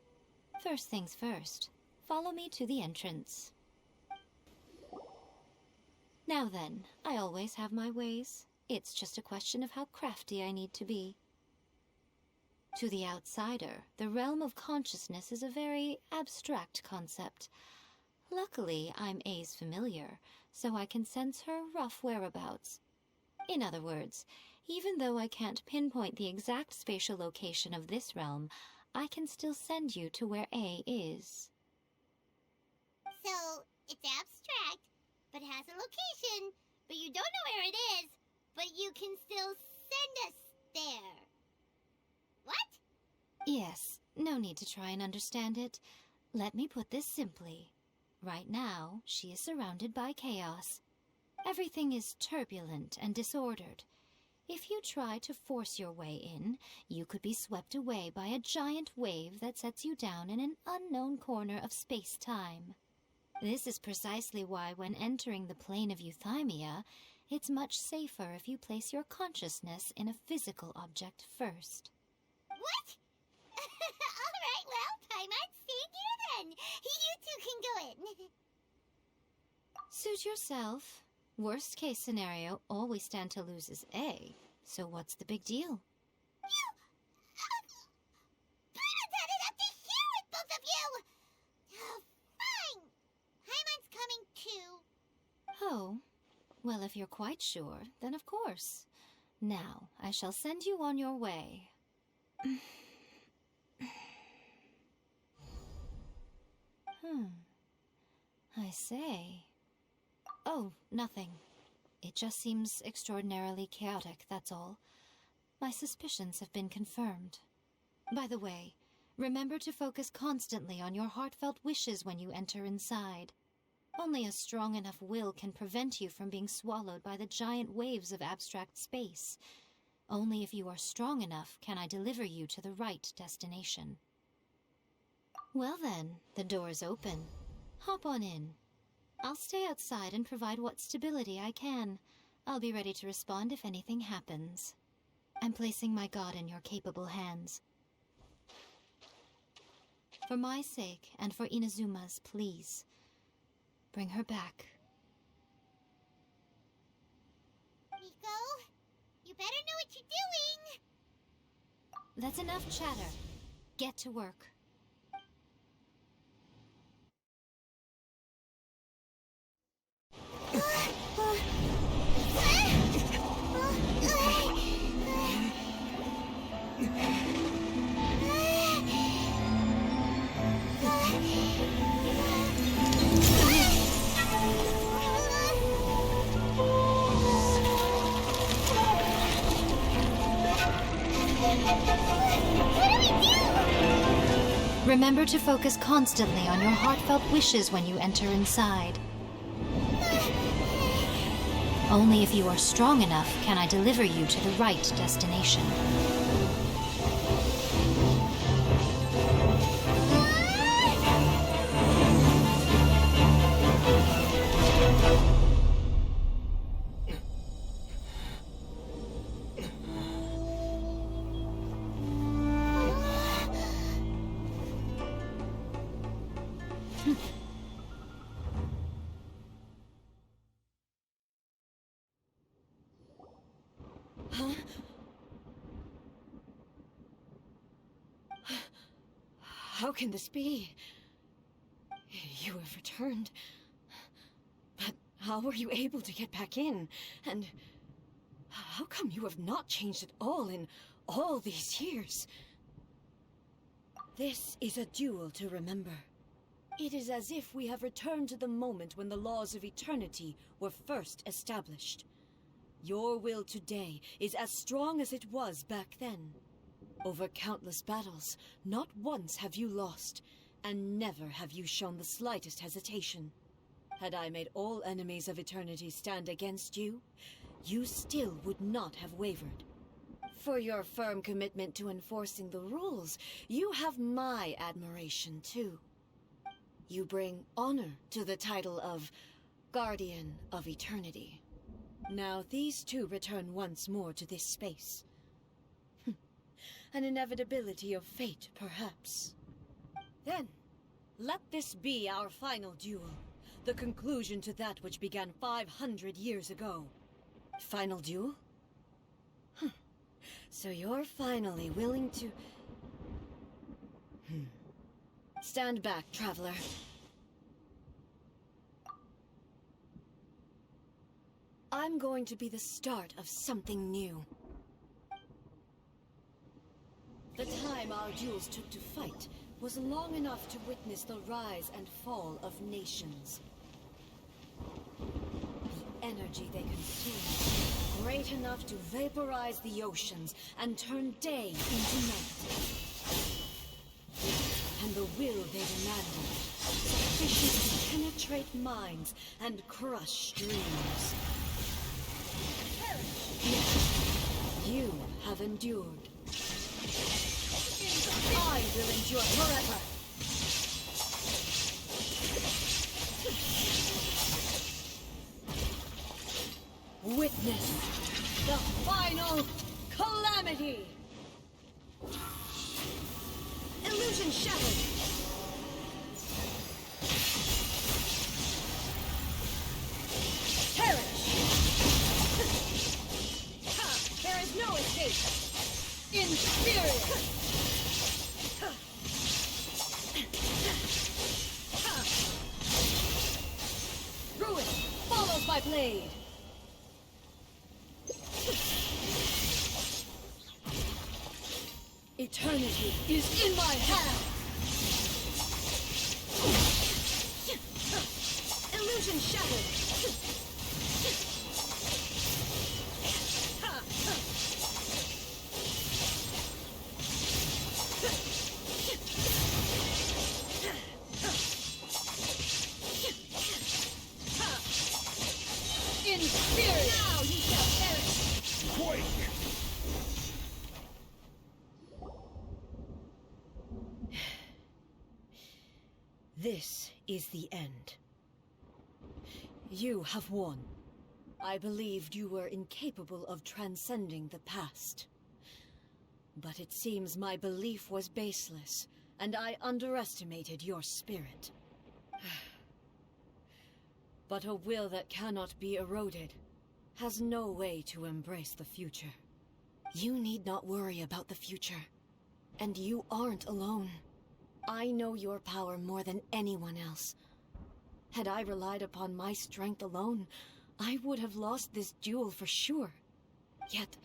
First things first. Follow me to the entrance. Now then, I always have my ways. It's just a question of how crafty I need to be. To the outsider, the realm of consciousness is a very abstract concept. Luckily, I'm Ei's familiar, so I can sense her rough whereabouts. In other words, even though I can't pinpoint the exact spatial location of this realm, I can still send you to where Ei is. So, it's abstract, but has a location, but you don't know where it is, but you can still send us there. What? Yes, no need to try and understand it. Let me put this simply. Right now, she is surrounded by chaos. Everything is turbulent and disordered. If you try to force your way in, you could be swept away by a giant wave that sets you down in an unknown corner of space-time. This is precisely why when entering the plane of euthymia, it's much safer if you place your consciousness in a physical object first. What? Alright, well, I might stay here then. You two can go in. Suit yourself. Worst case scenario, all we stand to lose is Ei. So what's the big deal? You... Paimon had it up to here with both of you! Oh, fine! Paimon's coming too. Oh, well, if you're quite sure, then of course. Now, I shall send you on your way. I say... Oh, nothing. It just seems extraordinarily chaotic, that's all. My suspicions have been confirmed. By the way, remember to focus constantly on your heartfelt wishes when you enter inside. Only a strong enough will can prevent you from being swallowed by the giant waves of abstract space. Only if you are strong enough can I deliver you to the right destination. Well then, the door is open. Hop on in. I'll stay outside and provide what stability I can. I'll be ready to respond if anything happens. I'm placing my god in your capable hands. For my sake, and for Inazuma's, please. Bring her back. Miko, you better know what you're doing! That's enough chatter. Get to work. Remember to focus constantly on your heartfelt wishes when you enter inside. Only if you are strong enough can I deliver you to the right destination. How can this be? You have returned. But how were you able to get back in? And how come you have not changed at all in all these years? This is a duel to remember. It is as if we have returned to the moment when the laws of eternity were first established. Your will today is as strong as it was back then. Over countless battles, not once have you lost, and never have you shown the slightest hesitation. Had I made all enemies of eternity stand against you, you still would not have wavered. For your firm commitment to enforcing the rules, you have my admiration too. You bring honor to the title of Guardian of Eternity. Now these two return once more to this space. An inevitability of fate, perhaps. Then, let this be our final duel. The conclusion to that which began 500 years ago. Final duel? So you're finally willing to... Stand back, traveler. I'm going to be the start of something new. The time our duels took to fight was long enough to witness the rise and fall of nations. The energy they consumed, great enough to vaporize the oceans and turn day into night. And the will they demanded, sufficient to penetrate minds and crush dreams. Yet, you have endured. I will endure forever. Witness the final calamity. Illusion shattered. Perish. There is no escape. Inferior. Ruin follows my blade. Eternity is in my hand. Illusion shattered. Now you shall perish. Quake! This is the end. You have won. I believed you were incapable of transcending the past. But it seems my belief was baseless, and I underestimated your spirit. But a will that cannot be eroded has no way to embrace the future. You need not worry about the future. And you aren't alone. I know your power more than anyone else. Had I relied upon my strength alone, I would have lost this duel for sure. Yet,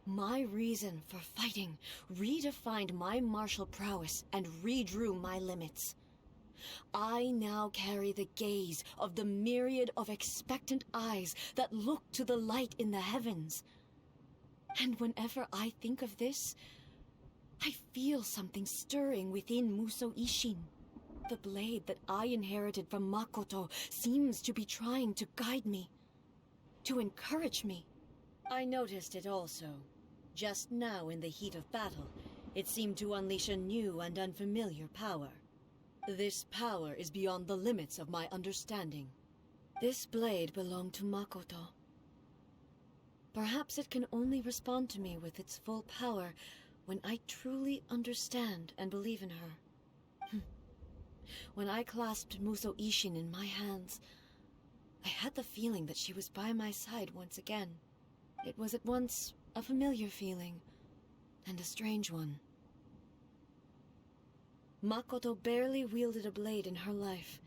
my reason for fighting redefined my martial prowess and redrew my limits. I now carry the gaze of the myriad of expectant eyes that look to the light in the heavens. And whenever I think of this, I feel something stirring within Musou Ishin. The blade that I inherited from Makoto seems to be trying to guide me, to encourage me. I noticed it also. Just now in the heat of battle, it seemed to unleash a new and unfamiliar power. This power is beyond the limits of my understanding. This blade belonged to Makoto. Perhaps it can only respond to me with its full power when I truly understand and believe in her. When I clasped Musou Ishin in my hands, I had the feeling that she was by my side once again. It was at once a familiar feeling and a strange one. Makoto barely wielded a blade in her life.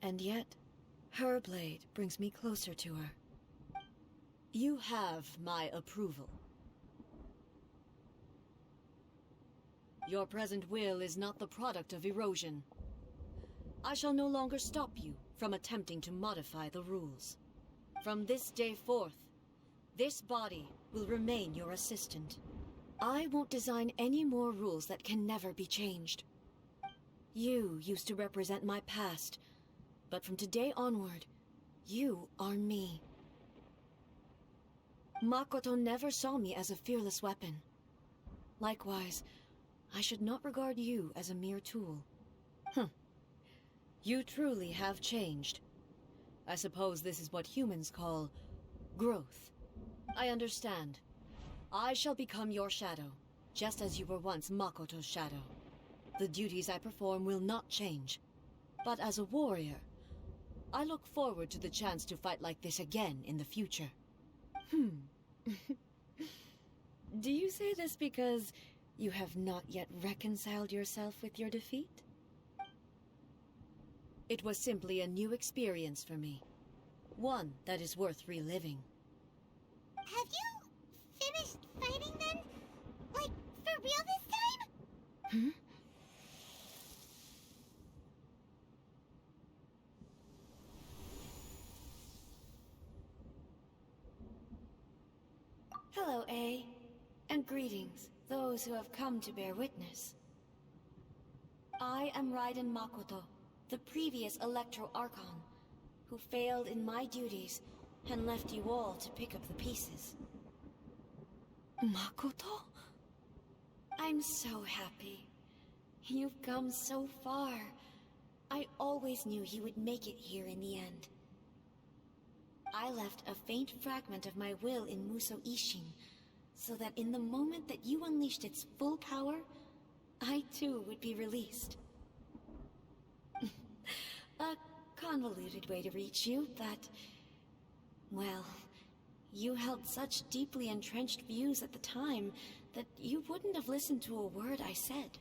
And yet, her blade brings me closer to her. You have my approval. Your present will is not the product of erosion. I shall no longer stop you from attempting to modify the rules. From this day forth, this body will remain your assistant. I won't design any more rules that can never be changed. You used to represent my past, but from today onward, you are me. Makoto never saw me as a fearless weapon. Likewise, I should not regard you as a mere tool. You truly have changed. I suppose this is what humans call growth. I understand. I shall become your shadow, just as you were once Makoto's shadow. The duties I perform will not change. But as a warrior, I look forward to the chance to fight like this again in the future. Do you say this because you have not yet reconciled yourself with your defeat? It was simply a new experience for me. One that is worth reliving. Have you finished fighting then? Like, for real this time? Hello, Ei, and greetings, those who have come to bear witness. I am Raiden Makoto, the previous Electro Archon, who failed in my duties and left you all to pick up the pieces. Makoto? I'm so happy. You've come so far. I always knew you would make it here in the end. I left a faint fragment of my will in Muso Ishin, so that in the moment that you unleashed its full power, I too would be released. A convoluted way to reach you, but... well, you held such deeply entrenched views at the time that you wouldn't have listened to a word I said.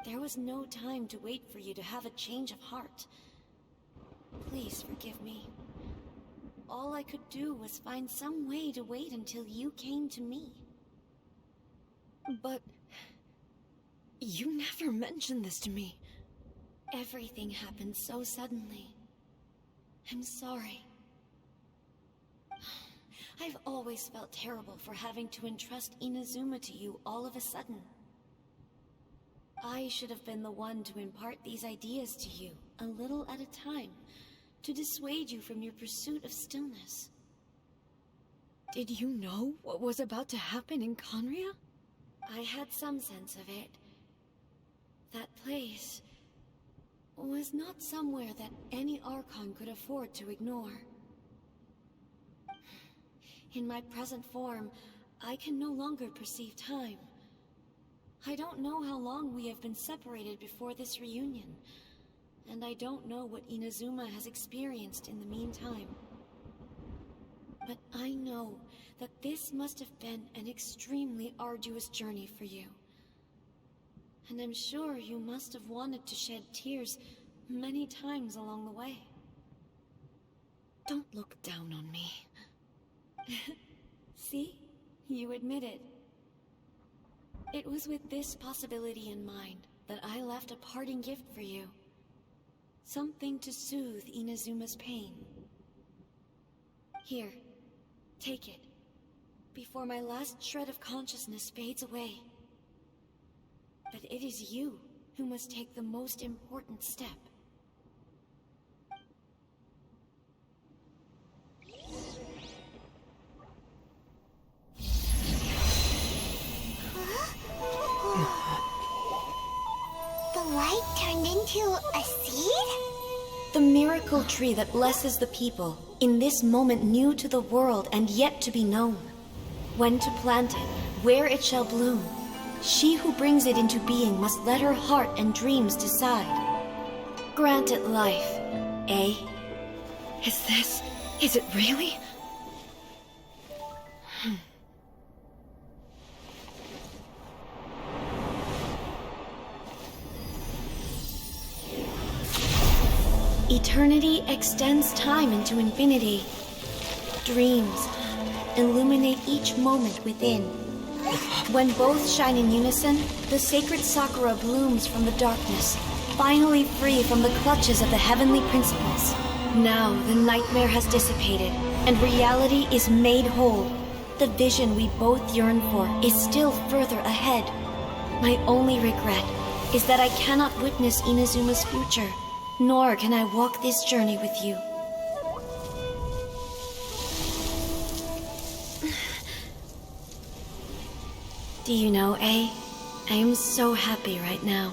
There was no time to wait for you to have a change of heart. Please forgive me. All I could do was find some way to wait until you came to me. But... you never mentioned this to me. Everything happened so suddenly. I'm sorry. I've always felt terrible for having to entrust Inazuma to you all of a sudden. I should have been the one to impart these ideas to you, a little at a time, to dissuade you from your pursuit of stillness. Did you know what was about to happen in Conria? I had some sense of it. That place was not somewhere that any Archon could afford to ignore. In my present form, I can no longer perceive time. I don't know how long we have been separated before this reunion, and I don't know what Inazuma has experienced in the meantime. But I know that this must have been an extremely arduous journey for you. And I'm sure you must have wanted to shed tears many times along the way. Don't look down on me. See? You admit it. It was with this possibility in mind that I left a parting gift for you. Something to soothe Inazuma's pain. Here, take it, before my last shred of consciousness fades away. But it is you who must take the most important step. The light turned into a seed? The miracle tree that blesses the people, in this moment new to the world and yet to be known. When to plant it, where it shall bloom. She who brings it into being must let her heart and dreams decide. Grant it life, Ei. Is it really? Eternity extends time into infinity. Dreams illuminate each moment within. When both shine in unison, the sacred Sakura blooms from the darkness, finally free from the clutches of the heavenly principles. Now the nightmare has dissipated, and reality is made whole. The vision we both yearn for is still further ahead. My only regret is that I cannot witness Inazuma's future, nor can I walk this journey with you. Do you know, Ei? I am so happy right now,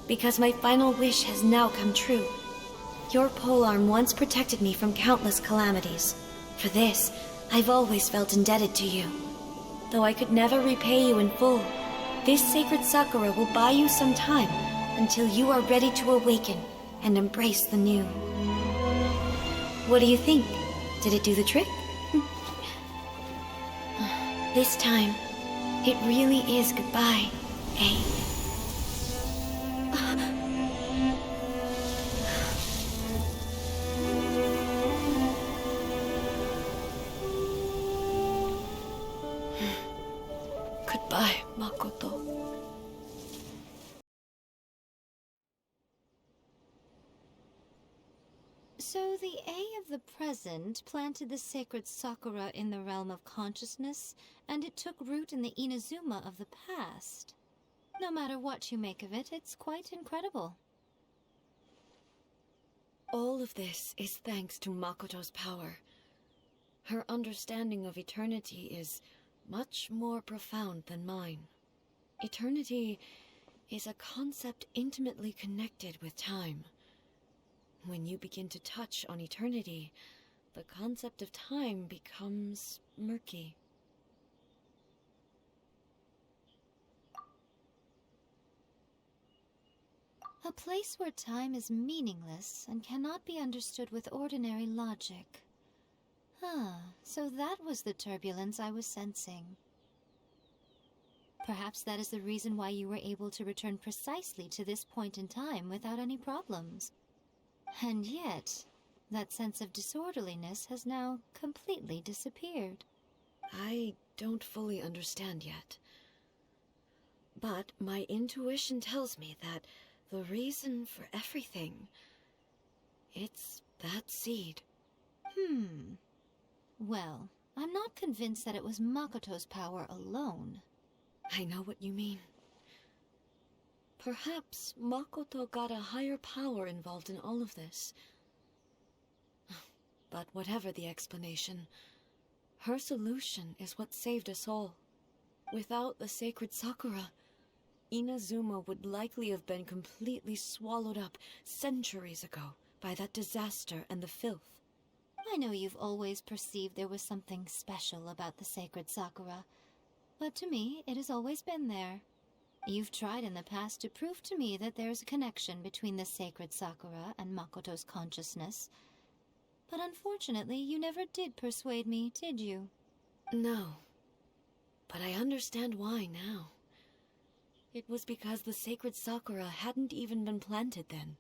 because my final wish has now come true. Your polearm once protected me from countless calamities. For this, I've always felt indebted to you. Though I could never repay you in full, this sacred Sakura will buy you some time until you are ready to awaken and embrace the new. What do you think? Did it do the trick? This time, it really is goodbye, Ei. Goodbye, Makoto. So the Ei of the present planted the sacred Sakura in the realm of consciousness, and it took root in the Inazuma of the past. No matter what you make of it, it's quite incredible. All of this is thanks to Makoto's power. Her understanding of eternity is much more profound than mine. Eternity is a concept intimately connected with time. When you begin to touch on eternity, the concept of time becomes murky. A place where time is meaningless and cannot be understood with ordinary logic. So that was the turbulence I was sensing. Perhaps that is the reason why you were able to return precisely to this point in time without any problems. And yet, that sense of disorderliness has now completely disappeared. I don't fully understand yet. But my intuition tells me that the reason for everything, it's that seed. Well, I'm not convinced that it was Makoto's power alone. I know what you mean. Perhaps Makoto got a higher power involved in all of this. But whatever the explanation, her solution is what saved us all. Without the sacred Sakura, Inazuma would likely have been completely swallowed up centuries ago by that disaster and the filth. I know you've always perceived there was something special about the sacred Sakura, but to me, it has always been there. You've tried in the past to prove to me that there's a connection between the sacred Sakura and Makoto's consciousness, but unfortunately, you never did persuade me, did you? No, but I understand why now. It was because the sacred Sakura hadn't even been planted then.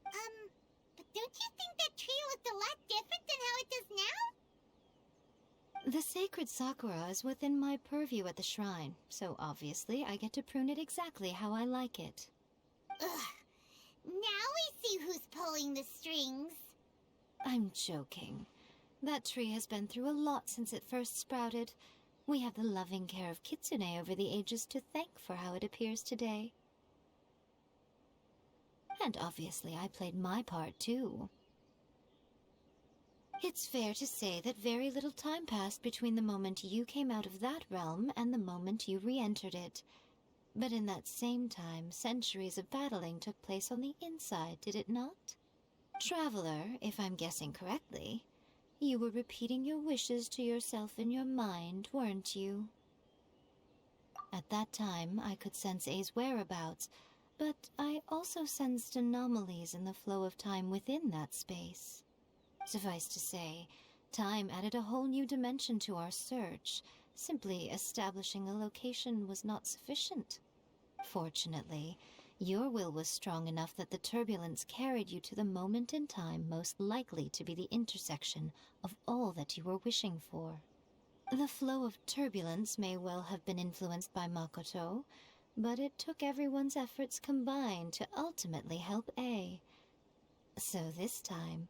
But don't you think that tree looked a lot different than how it does now? The sacred Sakura is within my purview at the shrine, so obviously I get to prune it exactly how I like it. Ugh. Now we see who's pulling the strings. I'm joking. That tree has been through a lot since it first sprouted. We have the loving care of Kitsune over the ages to thank for how it appears today. And obviously I played my part too. It's fair to say that very little time passed between the moment you came out of that realm and the moment you re-entered it. But in that same time, centuries of battling took place on the inside, did it not? Traveler, if I'm guessing correctly, you were repeating your wishes to yourself in your mind, weren't you? At that time, I could sense Ei's whereabouts, but I also sensed anomalies in the flow of time within that space. Suffice to say, time added a whole new dimension to our search. Simply establishing a location was not sufficient. Fortunately, Your will was strong enough that the turbulence carried you to the moment in time most likely to be the intersection of all that you were wishing for. The flow of turbulence may well have been influenced by Makoto, but it took everyone's efforts combined to ultimately help Ei. So this time,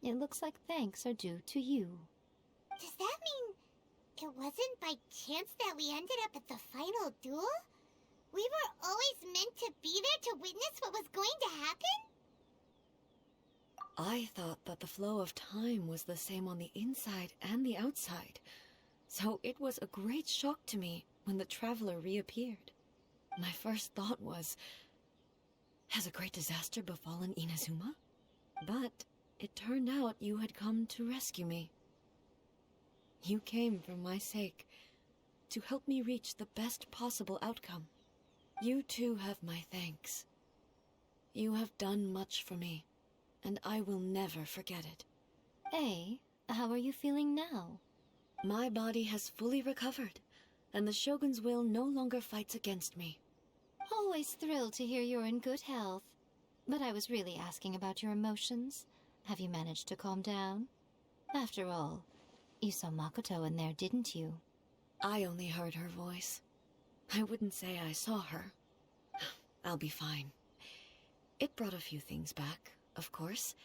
it looks like thanks are due to you. Does that mean it wasn't by chance that we ended up at the final duel? We were always meant to be there to witness what was going to happen? I thought that the flow of time was the same on the inside and the outside, so it was a great shock to me when the traveler reappeared. My first thought was, has a great disaster befallen Inazuma? But it turned out you had come to rescue me. You came for my sake, to help me reach the best possible outcome. You too have my thanks. You have done much for me, and I will never forget it. Ei, how are you feeling now? My body has fully recovered, and the Shogun's will no longer fights against me. Always thrilled to hear you're in good health. But I was really asking about your emotions. Have you managed to calm down? After all, you saw Makoto in there, didn't you? I only heard her voice. I wouldn't say I saw her. I'll be fine. It brought a few things back, of course,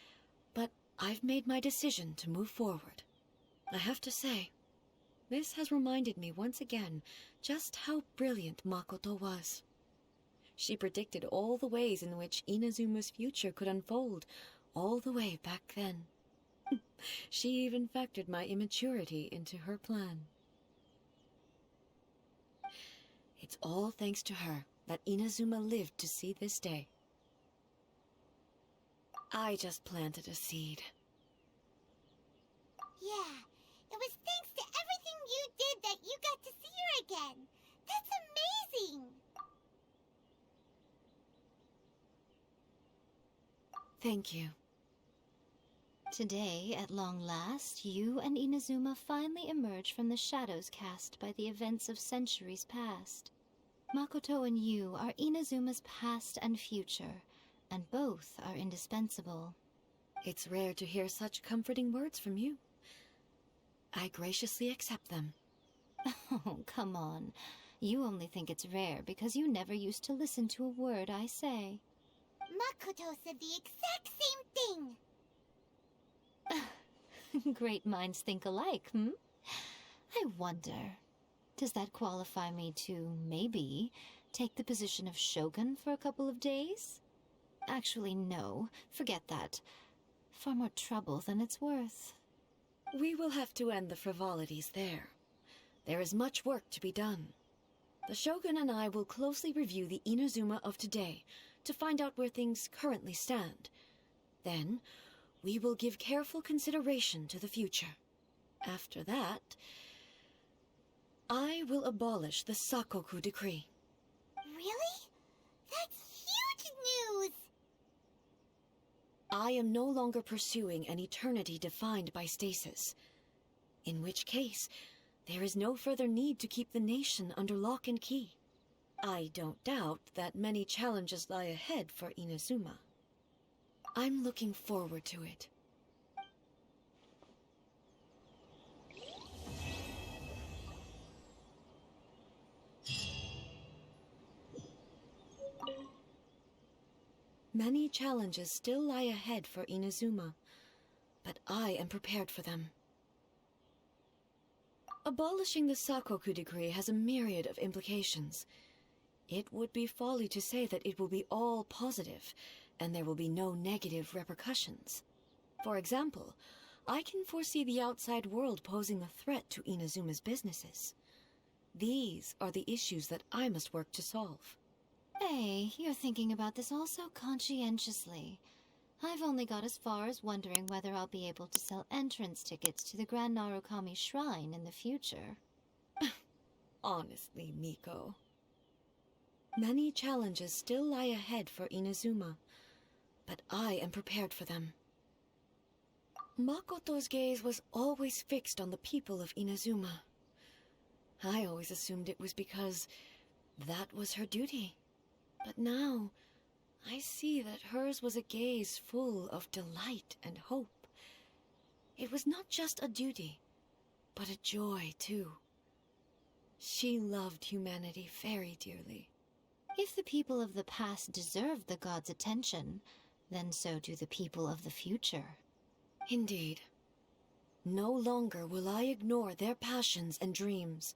but I've made my decision to move forward. I have to say, this has reminded me once again just how brilliant Makoto was. She predicted all the ways in which Inazuma's future could unfold, all the way back then. She even factored my immaturity into her plan. It's all thanks to her that Inazuma lived to see this day. I just planted a seed. Yeah, it was thanks to everything you did that you got to see her again. That's amazing! Thank you. Today, at long last, you and Inazuma finally emerge from the shadows cast by the events of centuries past. Makoto and you are Inazuma's past and future, and both are indispensable. It's rare to hear such comforting words from you. I graciously accept them. Oh, come on. You only think it's rare because you never used to listen to a word I say. Makoto said the exact same thing! Great minds think alike, hmm? I wonder, does that qualify me to, maybe, take the position of Shogun for a couple of days? Actually, no. Forget that. Far more trouble than it's worth. We will have to end the frivolities there. There is much work to be done. The Shogun and I will closely review the Inazuma of today to find out where things currently stand. Then, we will give careful consideration to the future. After that, I will abolish the Sakoku Decree. Really? That's huge news! I am no longer pursuing an eternity defined by stasis. In which case, there is no further need to keep the nation under lock and key. I don't doubt that many challenges lie ahead for Inazuma. I'm looking forward to it. Many challenges still lie ahead for Inazuma, but I am prepared for them. Abolishing the Sakoku Decree has a myriad of implications. It would be folly to say that it will be all positive, and there will be no negative repercussions. For example, I can foresee the outside world posing a threat to Inazuma's businesses. These are the issues that I must work to solve. Hey, you're thinking about this all so conscientiously. I've only got as far as wondering whether I'll be able to sell entrance tickets to the Grand Narukami Shrine in the future. Honestly, Miko. Many challenges still lie ahead for Inazuma, but I am prepared for them. Makoto's gaze was always fixed on the people of Inazuma. I always assumed it was because that was her duty. But now, I see that hers was a gaze full of delight and hope. It was not just a duty, but a joy, too. She loved humanity very dearly. If the people of the past deserve the gods' attention, then so do the people of the future. Indeed. No longer will I ignore their passions and dreams.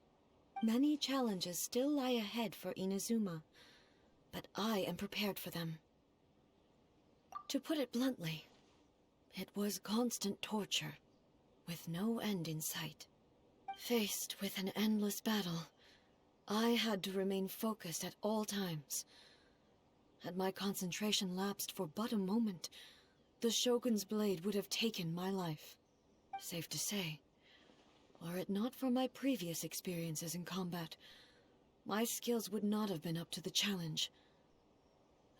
Many challenges still lie ahead for Inazuma, but I am prepared for them. To put it bluntly, it was constant torture, with no end in sight. Faced with an endless battle, I had to remain focused at all times. Had my concentration lapsed for but a moment, the Shogun's blade would have taken my life. Safe to say, were it not for my previous experiences in combat, my skills would not have been up to the challenge.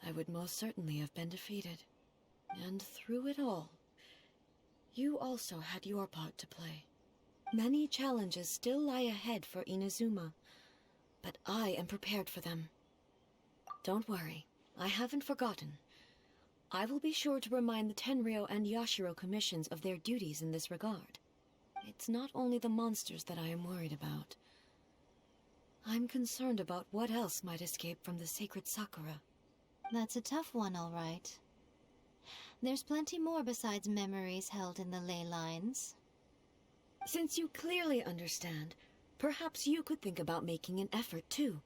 I would most certainly have been defeated. And through it all, you also had your part to play. Many challenges still lie ahead for Inazuma, but I am prepared for them. Don't worry, I haven't forgotten. I will be sure to remind the Tenryou and Yashiro commissions of their duties in this regard. It's not only the monsters that I am worried about. I'm concerned about what else might escape from the sacred Sakura. That's a tough one, all right. There's plenty more besides memories held in the ley lines. Since you clearly understand, perhaps you could think about making an effort, too.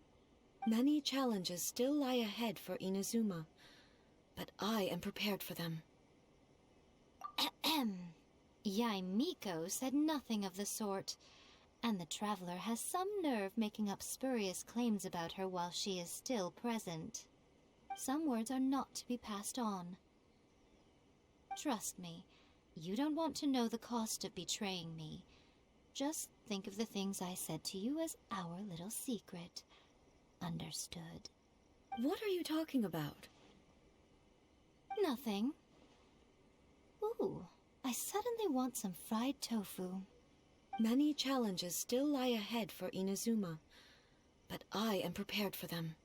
Many challenges still lie ahead for Inazuma, but I am prepared for them. Ahem. Yae Miko said nothing of the sort, and the traveler has some nerve making up spurious claims about her while she is still present. Some words are not to be passed on. Trust me, you don't want to know the cost of betraying me. Just think of the things I said to you as our little secret. Understood? What are you talking about? Nothing. Ooh, I suddenly want some fried tofu. Many challenges still lie ahead for Inazuma, but I am prepared for them.